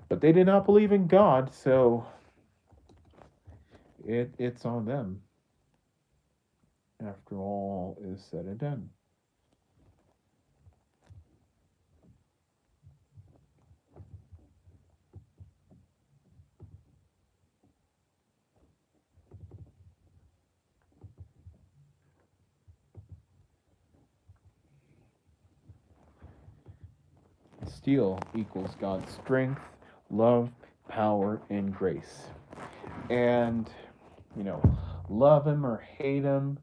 But they did not believe in God, so it's on them after all is said and done. Steel equals God's strength, love, power, and grace. And, you know, love him or hate him,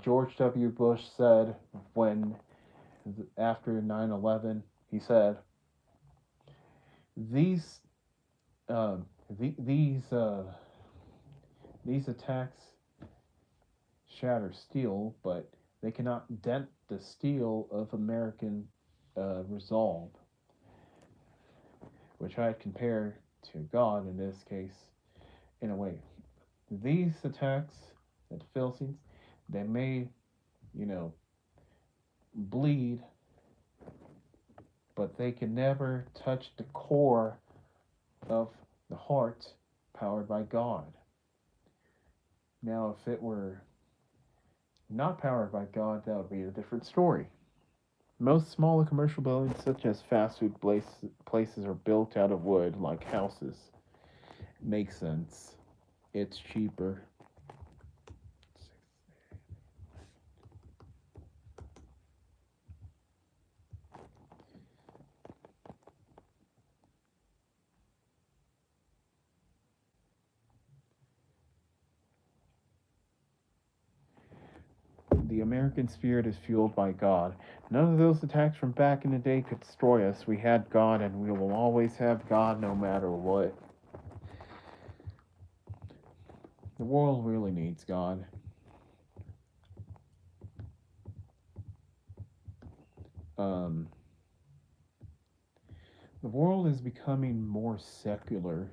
George W. Bush said when, after 9/11, he said, these, uh, these, these attacks shatter steel, but They cannot dent the steel of American resolve, which I'd compare to God in this case, in a way. These attacks at the Philistines, they may, you know, bleed, but they can never touch the core of the heart powered by God. Now, if it were not powered by God, that would be a different story. Most smaller commercial buildings, such as fast food places, are built out of wood, like houses. Makes sense. It's cheaper. The American spirit is fueled by God. None of those attacks from back in the day could destroy us. We had God, and we will always have God no matter what. The world really needs God. Um, the world is becoming more secular,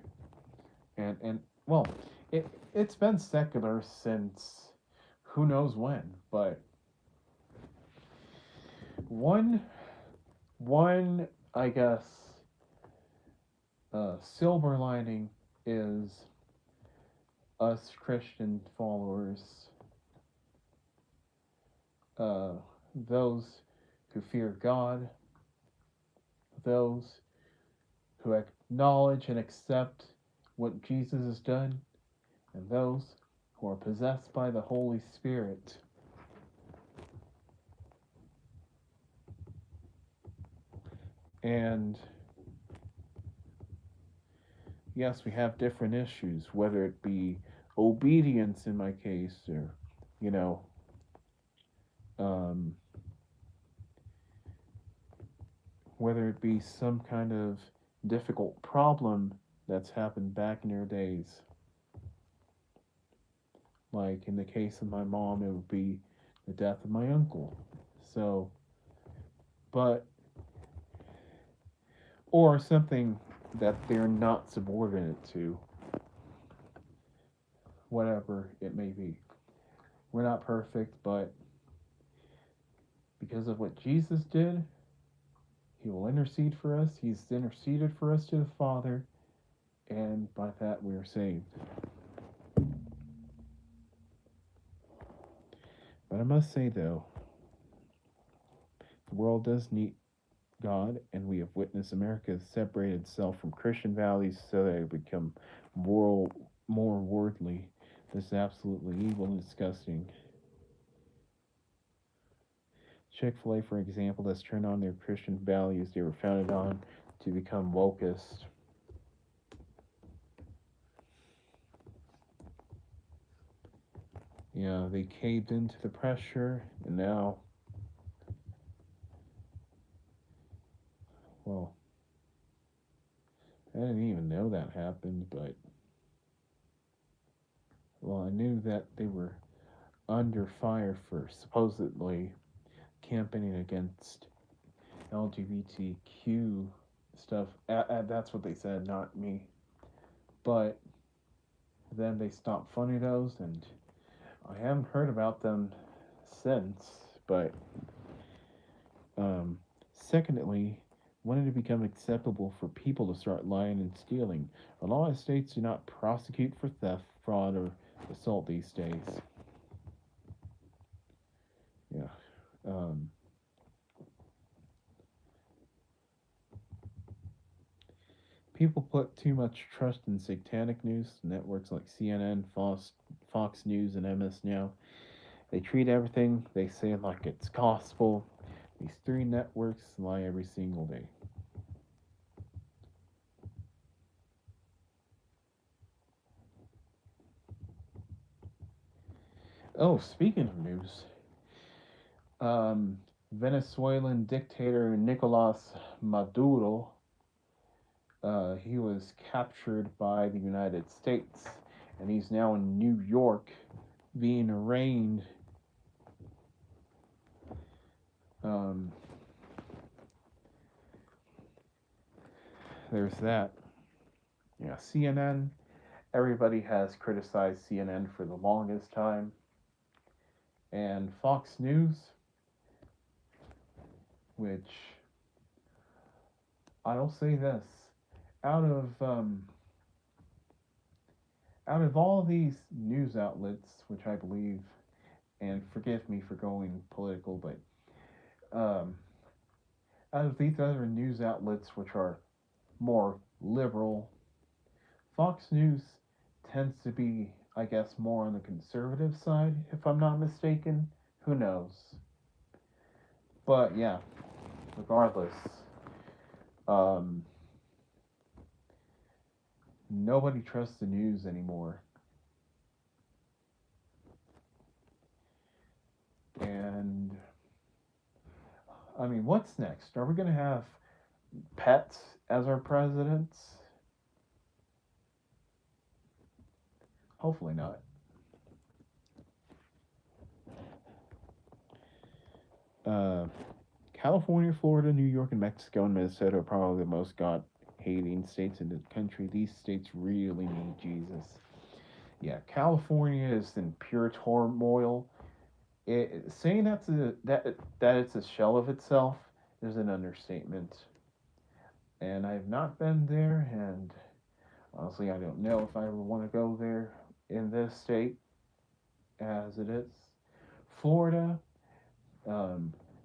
and well, it's been secular since who knows when. But one one I guess silver lining is us Christian followers, uh, those who fear God, those who acknowledge and accept what Jesus has done, and those who are possessed by the Holy Spirit. And yes, we have different issues, whether it be obedience in my case, or, you know, um, whether it be some kind of difficult problem that's happened back in your days. Like in the case of my mom, it would be the death of my uncle. So, but, or something that they're not subordinate to, whatever it may be. We're not perfect, but because of what Jesus did, He will intercede for us. He's interceded for us to the Father, and by that we are saved. But I must say, though, the world does need God, and we have witnessed America separate itself from Christian values so that it become more worldly. This is absolutely evil and disgusting. Chick-fil-A, for example, has turned on their Christian values they were founded on to become wokest. Yeah, they caved into the pressure, and now, well, I didn't even know that happened, but, well, I knew that they were under fire for supposedly campaigning against LGBTQ stuff. That's what they said, not me. But then they stopped funding those, and I haven't heard about them since. But secondly, when did it become acceptable for people to start lying and stealing? A lot of states do not prosecute for theft, fraud, or assault these days. Yeah. Um, People put too much trust in satanic news networks like CNN, Fox News, and MS Now. They treat everything they say like it's gospel. These three networks lie every single day. Oh, speaking of news, Venezuelan dictator Nicolas Maduro, he was captured by the United States, and he's now in New York being arraigned There's that. Yeah, CNN. Everybody has criticized CNN for the longest time. And Fox News, which I'll say this, out of out of all these news outlets, which I believe, and forgive me for going political, but out of these other news outlets, which are more liberal, Fox News tends to be, I guess, more on the conservative side, if I'm not mistaken. Who knows? But yeah, regardless, um, nobody trusts the news anymore. And I mean, what's next? Are we going to have pets as our presidents? Hopefully not. California, Florida, New York, and Mexico and Minnesota are probably the most God-hating states in the country. These states really need Jesus. Yeah, California is in pure turmoil. Saying that it's a shell of itself is an understatement. And I've not been there, and honestly, I don't know if I ever want to go there in this state as it is. Florida,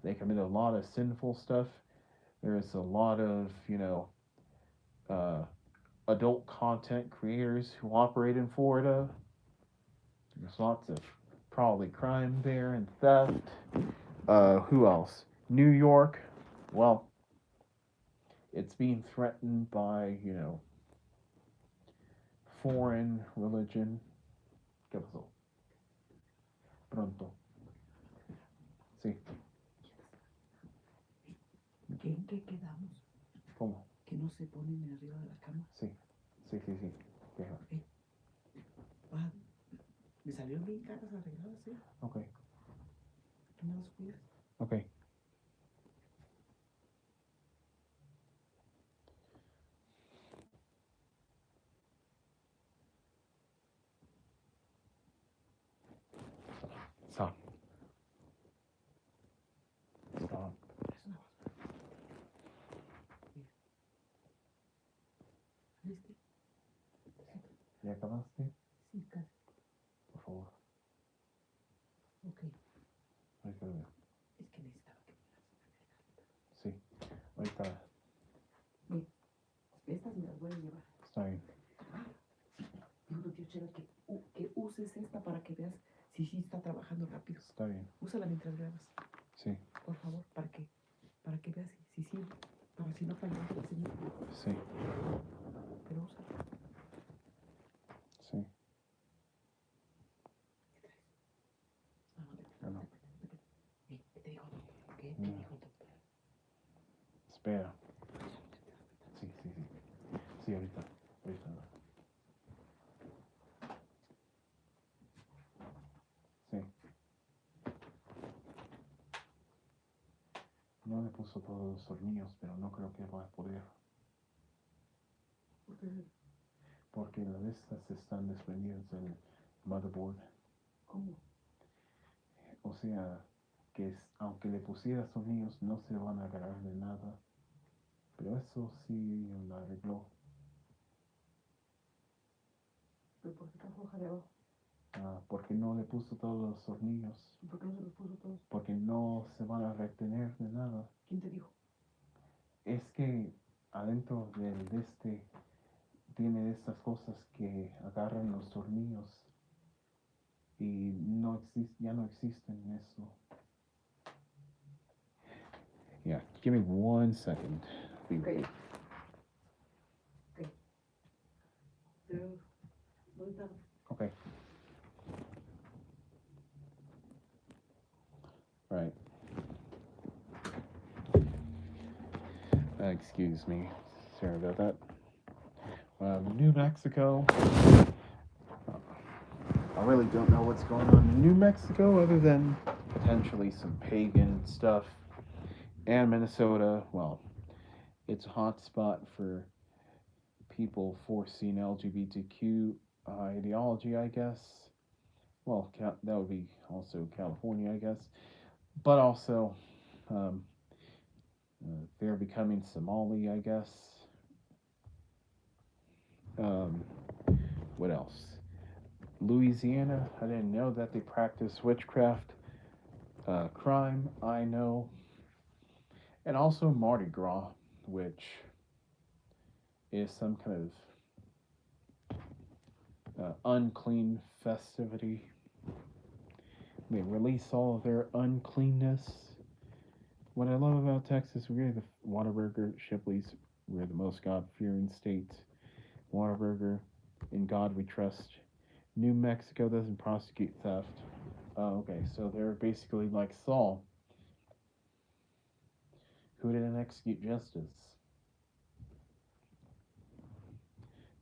they commit a lot of sinful stuff. There's a lot of, uh, adult content creators who operate in Florida. There's lots of probably crime there and theft. Who else? New York. Well, it's being threatened by, foreign religion. ¿Qué pasó? Pronto. Sí. ¿En qué quedamos? ¿Cómo? Que no se ponen arriba de la cama. Sí. Sí. Me salieron bien caras arregladas, ¿sí? Ok. ¿Tú me las cuidas? Ok. Stop. Stop. ¿Listo? ¿Ya acabaste? Sí, casi. Por favor. Ok. Ahorita lo veo. Es que necesitaba que me las Sí. Ahorita. Bien. Estas me las voy a llevar. Está bien. Dijo tío Chela que uses esta para que veas si sí está trabajando rápido. Está bien. Úsala mientras grabas. Sí. Por favor, para que veas si sirve. Para si no fallamos la señal. Sí. Pero úsala. Sí. ¿Qué traes? No. ¿Qué te dijo el doctor? ¿Qué te dijo el doctor? Espera. Sí. Sí, ahorita. Sí. No le puso todos los tornillos, pero no creo que va a poder. ¿Por qué? Porque las de estas están desprendidas del motherboard. ¿Cómo? O sea, que aunque le pusieras tornillos no se van a agarrar de nada. Pero eso sí lo arregló. ¿Pero por qué tan floja de abajo? Porque no le puso todos los tornillos. ¿Y por qué no se los puso todos? Porque no se van a retener de nada. ¿Quién te dijo? Es que adentro de este tiene estas cosas que agarran los tornillos y ya no existen eso. Yeah, give me 1 second. Okay. Pero, ¿dónde está? Okay. Right. Excuse me. Sorry about that. New Mexico. I really don't know what's going on in New Mexico other than potentially some pagan stuff. And Minnesota, well, it's a hot spot for people forcing LGBTQ ideology, I guess. Well, that would be also California, I guess. But also, um, they're becoming Somali, I guess. Um, what else? Louisiana, I didn't know that they practice witchcraft. Crime, I know. And also Mardi Gras, which is some kind of unclean festivity. They release all of their uncleanness. What I love about Texas, we're the Whataburger, Shipley's, we're the most God-fearing state. Whataburger, in God we trust. New Mexico doesn't prosecute theft. Oh, okay, so they're basically like Saul, who didn't execute justice.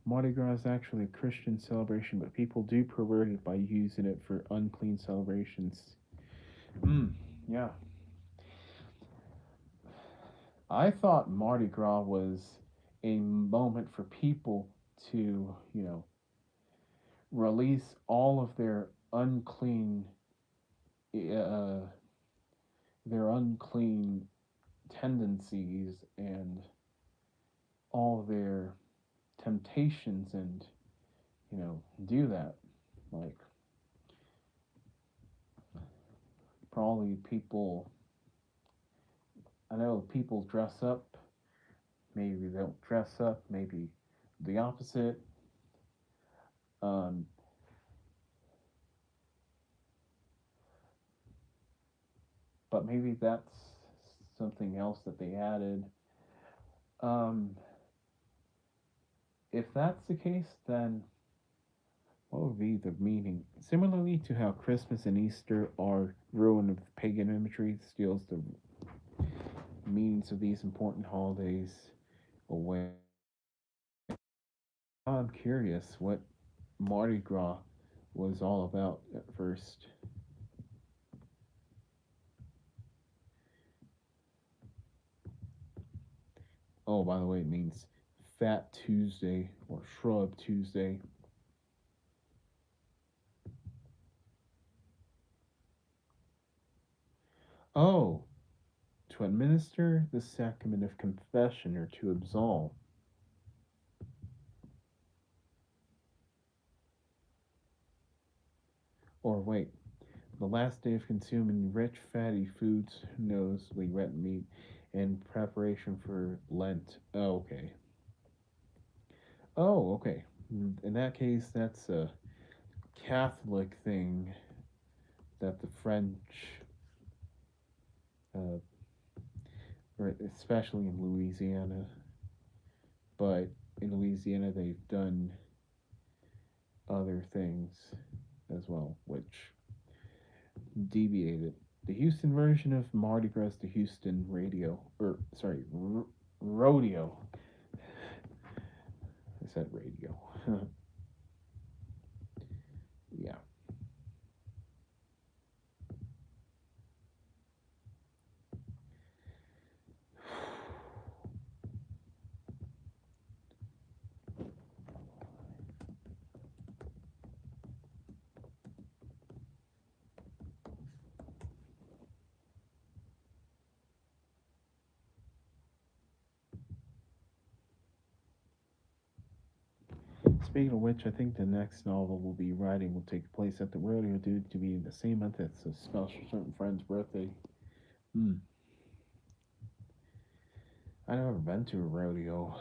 Mardi Gras is actually a Christian celebration, but people do pervert it by using it for unclean celebrations. Yeah. I thought Mardi Gras was a moment for people to, release all of uh, their unclean tendencies and all their temptations and, do that. Like, probably people, I know people dress up, maybe they don't dress up, maybe the opposite. Um, but maybe that's something else that they added. Um, if that's the case, then what would be the meaning? Similarly to how Christmas and Easter are ruined with pagan imagery, steals the meanings of these important holidays away. I'm curious what Mardi Gras was all about at first. Oh, by the way, it means Fat Tuesday or Shrub Tuesday. Oh, to administer the sacrament of confession or to absolve. Or wait, the last day of consuming rich fatty foods, notably red meat, in preparation for Lent. Oh, okay. Oh, okay. In that case, that's a Catholic thing that the French, uh, or especially in Louisiana, but in Louisiana they've done other things as well, which deviated. The Houston version of Mardi Gras, the Houston radio, or sorry, rodeo. I said radio. Yeah. Speaking of which, I think the next novel we'll be writing will take place at the rodeo due to be in the same month as a special certain friend's birthday. Hmm. I've never been to a rodeo.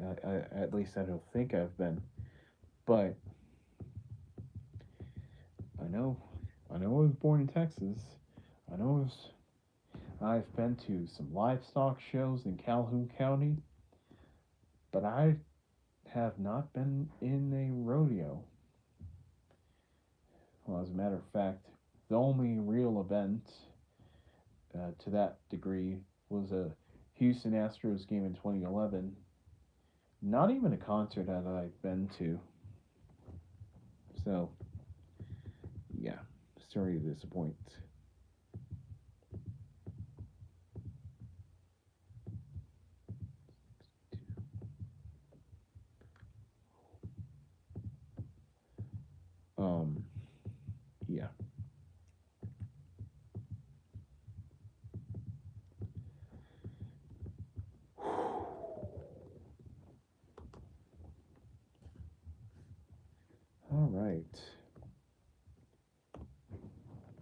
At least I don't think I've been. But I know, I know I was born in Texas. I know I've been to some livestock shows in Calhoun County, but I have not been in a rodeo. Well, as a matter of fact, the only real event to that degree was a Houston Astros game in 2011. Not even a concert that I've been to. So, yeah, sorry to disappoint.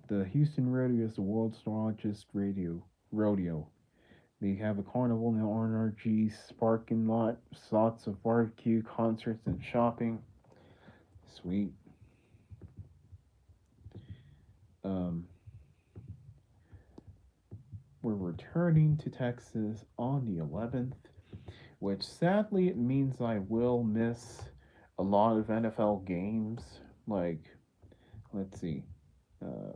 The Houston Rodeo is the world's largest rodeo. They have a carnival in the RNRG parking lot, lots of barbecue, concerts, and shopping. Sweet. Um, we're returning to Texas on the 11th, which sadly it means I will miss a lot of NFL games. Like, let's see, uh,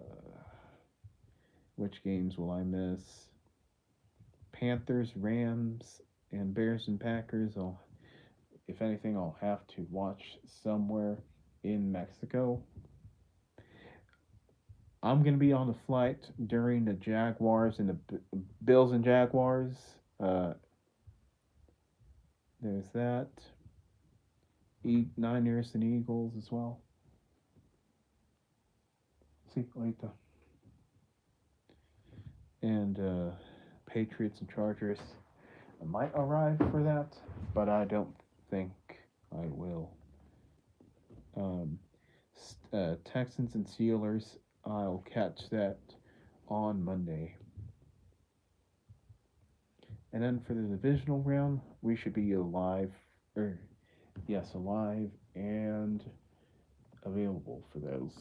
which games will I miss? Panthers, Rams, and Bears and Packers. If anything, I'll have to watch somewhere in Mexico. I'm gonna be on the flight during the Jaguars and the Bills and Jaguars. Uh, there's that. Niners and Eagles as well. See later. And Patriots and Chargers. I might arrive for that, but I don't think I will. Um, Texans and Steelers. I'll catch that on Monday. And then for the divisional round, we should be alive, or yes, alive and available for those.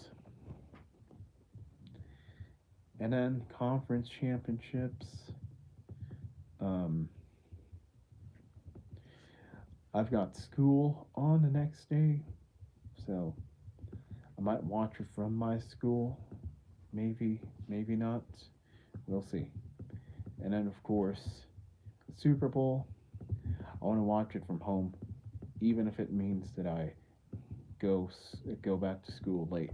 And then conference championships. Um, I've got school on the next day, so I might watch it from my school. Maybe, maybe not. We'll see. And then, of course, the Super Bowl. I want to watch it from home, even if it means that I go back to school late.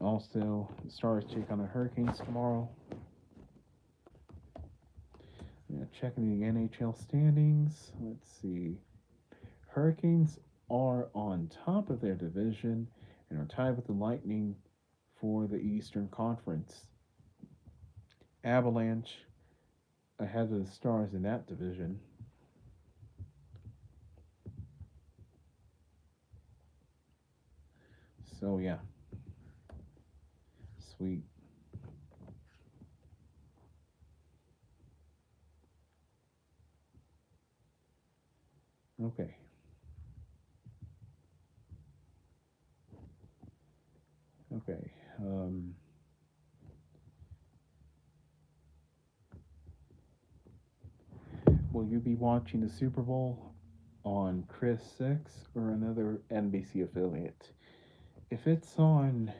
Also, the Stars take on the Hurricanes tomorrow. Checking the NHL standings. Let's see. Hurricanes are on top of their division and are tied with the Lightning for the Eastern Conference. Avalanche ahead of the Stars in that division. So yeah. Sweet. Okay. Okay. Will you be watching the Super Bowl on Chris 6 or another NBC affiliate? If it's on,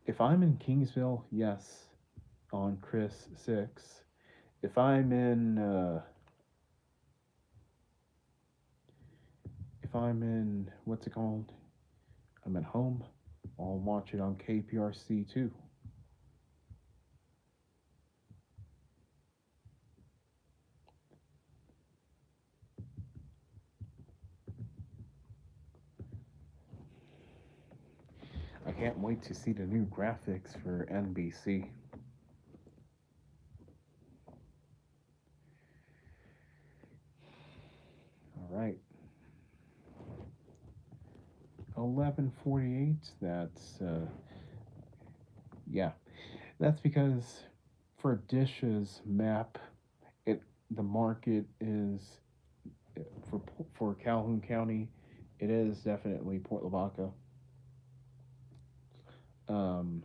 if I'm in Kingsville, yes, on Chris 6. If I'm in, what's it called? I'm at home, I'll watch it on KPRC too. I can't wait to see the new graphics for NBC. All right. 11:48. That's yeah. That's because for Dish's map, it the market is for Calhoun County. It is definitely Port Lavaca. Um,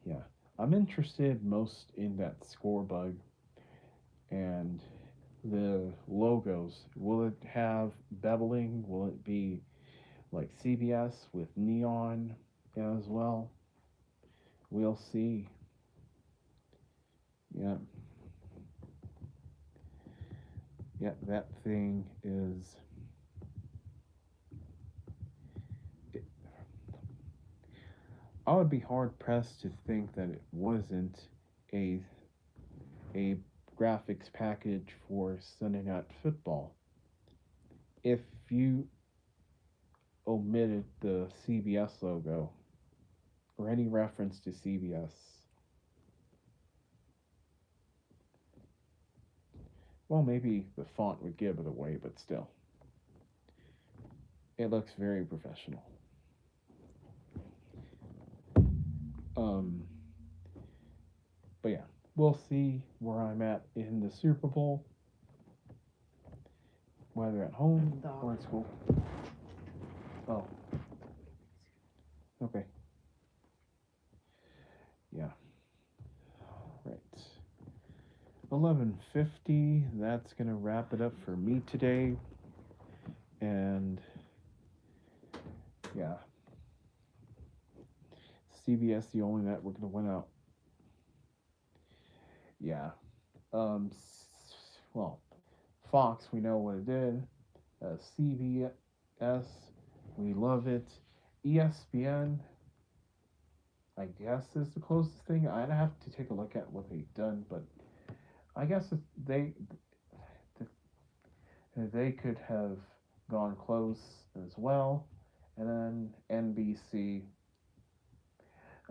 yeah, I'm interested most in that score bug and the logos. Will it have beveling? Will it be like CBS with neon as well? We'll see. Yeah. Yeah, that thing is. It, I would be hard pressed to think that it wasn't a a graphics package for Sunday Night Football. If you omitted the CBS logo or any reference to CBS, well, maybe the font would give it away, but still, it looks very professional. Um, but yeah, we'll see where I'm at in the Super Bowl, whether at home or at school. Oh, okay. Yeah. Right. 11:50. That's gonna wrap it up for me today. And yeah, CBS the only network that went out. Yeah. Well, Fox, we know what it did. CBS, we love it. ESPN, I guess, is the closest thing. I'd have to take a look at what they've done, but I guess they could have gone close as well. And then NBC.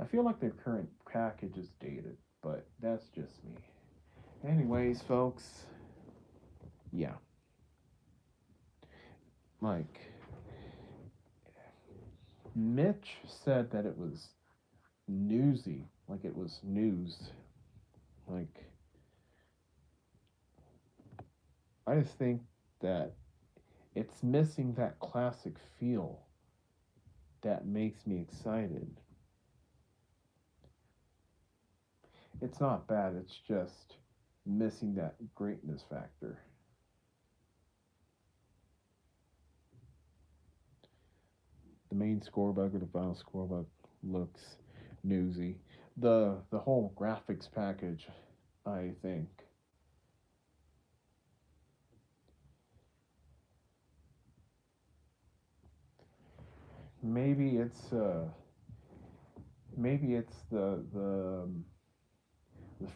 I feel like their current package is dated, but that's just me. Anyways, folks, yeah. Like, Mitch said that it was newsy, like it was news. Like, I just think that it's missing that classic feel that makes me excited. It's not bad, it's just missing that greatness factor. The main scorebug or the final scorebug looks newsy. The whole graphics package, I think, maybe it's the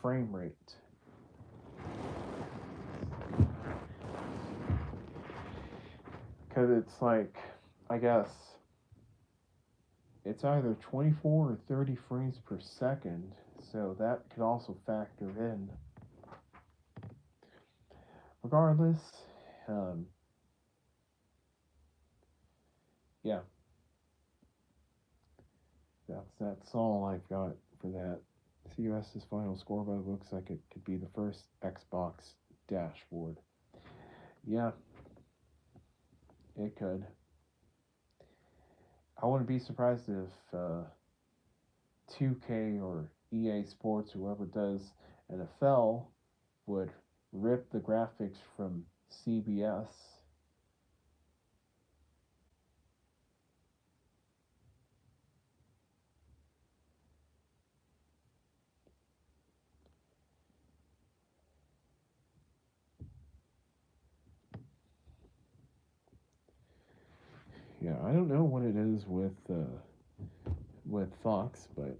frame rate, because it's like, I guess it's either 24 or 30 frames per second, so that could also factor in. Regardless, um, yeah, that's all I've got for that. CUS's final scoreboard looks like it could be the first Xbox dashboard. Yeah, it could. I wouldn't be surprised if 2K or EA Sports, whoever does NFL, would rip the graphics from CBS. Yeah, I don't know what it is with Fox, but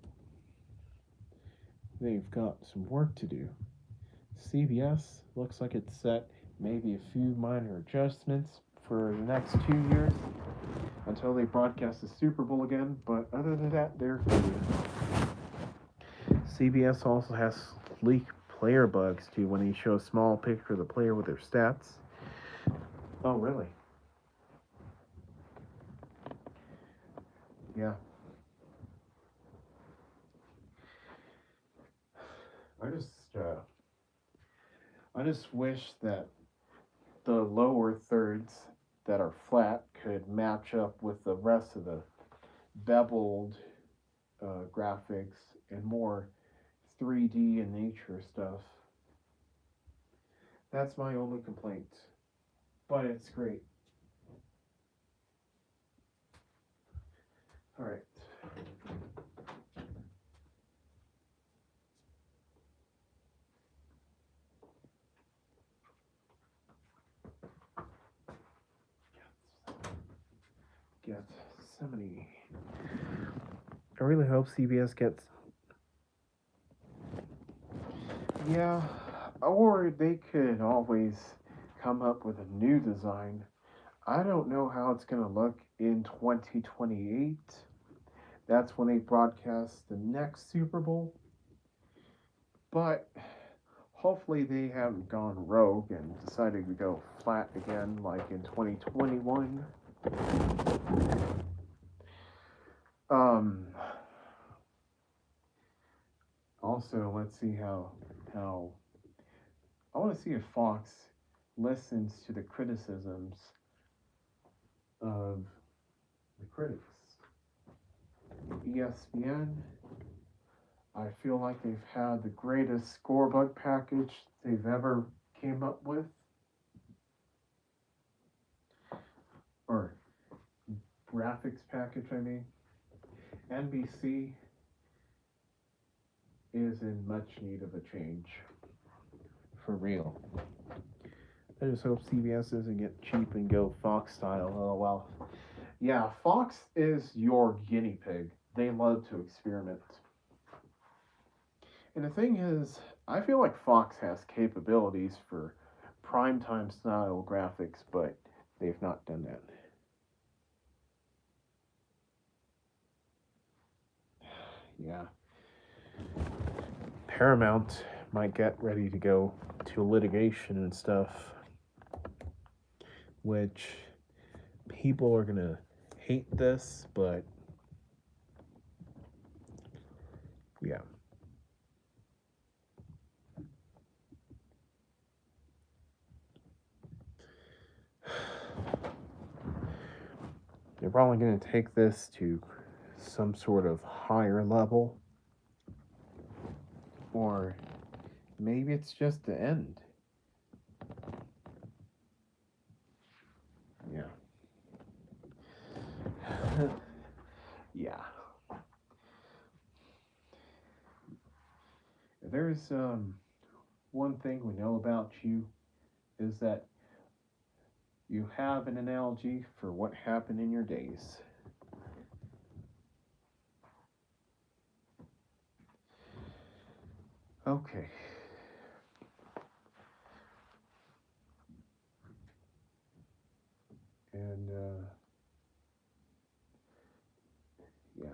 they've got some work to do. CBS looks like it's set, maybe a few minor adjustments for the next 2 years until they broadcast the Super Bowl again, but other than that, they're good. CBS also has leak player bugs too when they show a small picture of the player with their stats. Oh, really? Yeah. I just, uh, I just wish that the lower thirds that are flat could match up with the rest of the beveled graphics and more 3D and nature stuff. That's my only complaint. But it's great. All right. Gethsemane. I really hope CBS gets. Yeah, or they could always come up with a new design. I don't know how it's going to look in 2028. That's when they broadcast the next Super Bowl. But hopefully they haven't gone rogue and decided to go flat again like in 2021. Um, also, let's see how I want to see if Fox listens to the criticisms of the critics. ESPN, I feel like they've had the greatest scorebook package they've ever came up with, or graphics package, I mean. NBC is in much need of a change. For real. I just hope CBS doesn't get cheap and go Fox style. Oh, well. Yeah, Fox is your guinea pig. They love to experiment. And the thing is, I feel like Fox has capabilities for primetime style graphics, but they've not done that. Yeah. Paramount might get ready to go to litigation and stuff, which people are gonna hate this, but yeah. They're probably gonna take this to some sort of higher level, or maybe it's just the end. Yeah. Yeah. There's one thing we know about you is that you have an analogy for what happened in your days. Okay. And yeah.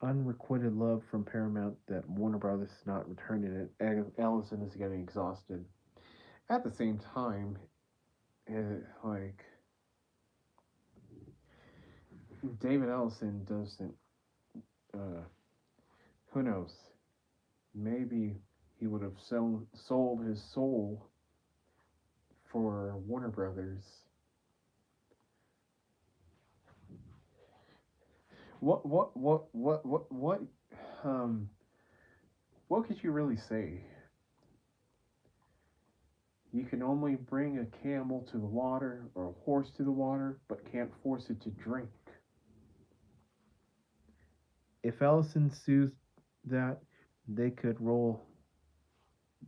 Unrequited love from Paramount that Warner Brothers is not returning it. Ellison is getting exhausted. At the same time, like David Ellison doesn't. Who knows? Maybe he would have sold his soul for Warner Brothers. Um what could you really say? You can only bring a camel to the water or a horse to the water, but can't force it to drink. If Ellison sues that, they could roll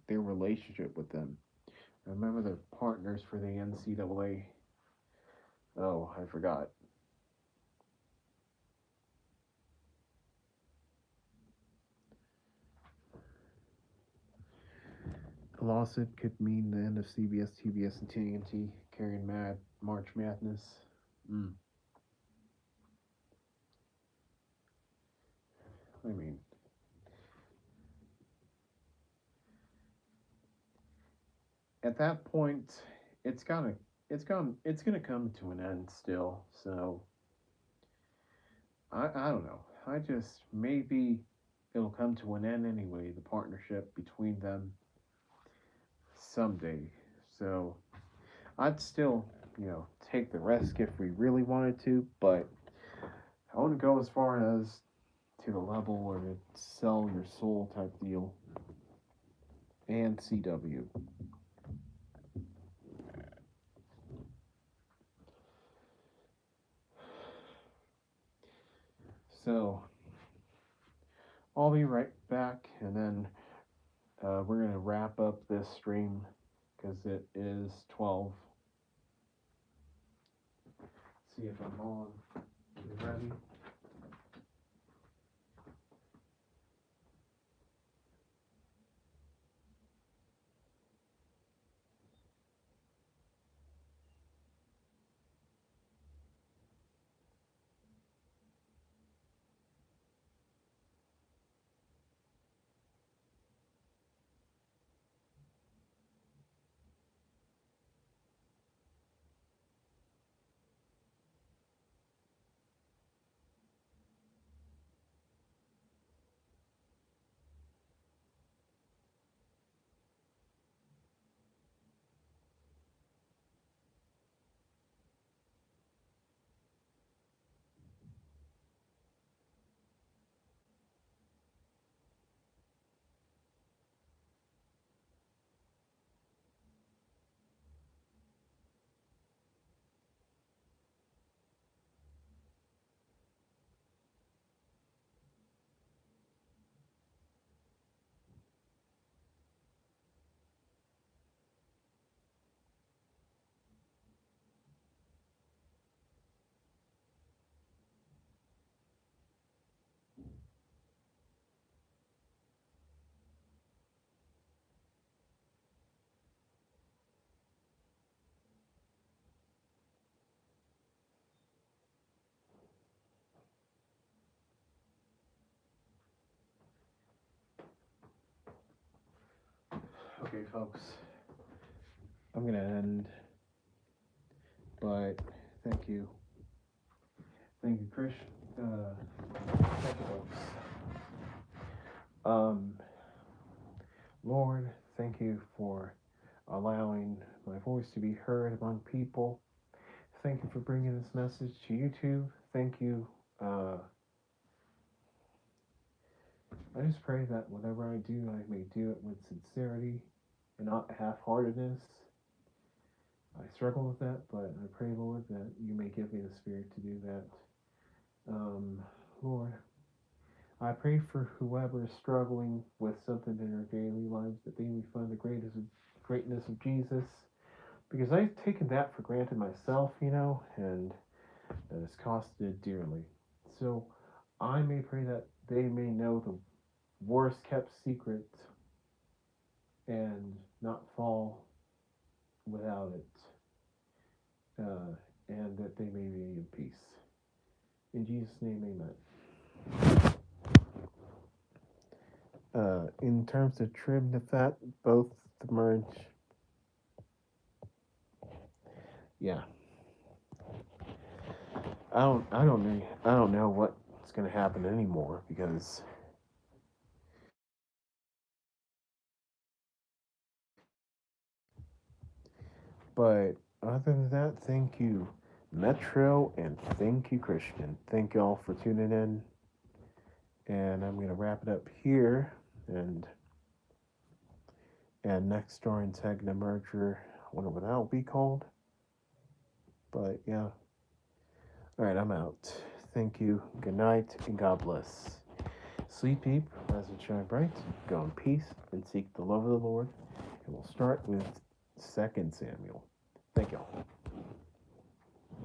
their relationship with them. I remember they're partners for the NCAA. Oh, I forgot. A lawsuit could mean the end of CBS, TBS, and TNT carrying March Madness. I mean, at that point, it's gonna come to an end still. So I don't know. I just maybe it'll come to an end anyway. The partnership between them someday. So I'd still take the risk if we really wanted to, but I wouldn't go as far as to the level where it's sell your soul type deal. And CW. So I'll be right back, and then we're gonna wrap up this stream because it is 12. See if I'm on. You ready? Okay, folks. I'm gonna end, but thank you. Thank you, Chris. Thank you, folks. Lord, thank you for allowing my voice to be heard among people. Thank you for bringing this message to YouTube. Thank you. I just pray that whatever I do, I may do it with sincerity and not half-heartedness. I struggle with that, but I pray, Lord, that you may give me the spirit to do that. Lord, I pray for whoever is struggling with something in their daily lives, that they may find the greatness of Jesus. Because I've taken that for granted myself, and that it's costed dearly. So I may pray that they may know the worst kept secret and not fall without it, and that they may be in peace. In Jesus' name, amen. In terms of trim to fat, both the merge. Yeah. I don't know what's gonna happen anymore because but other than that, thank you, Metro, and thank you, Christian. Thank you all for tuning in. And I'm gonna wrap it up here and next story in Tegna merger. I wonder what that'll be called. But yeah. Alright, I'm out. Thank you, good night, and God bless. Sleep deep, rise and shine bright, go in peace, and seek the love of the Lord. And we'll start with 2 Samuel. Thank y'all.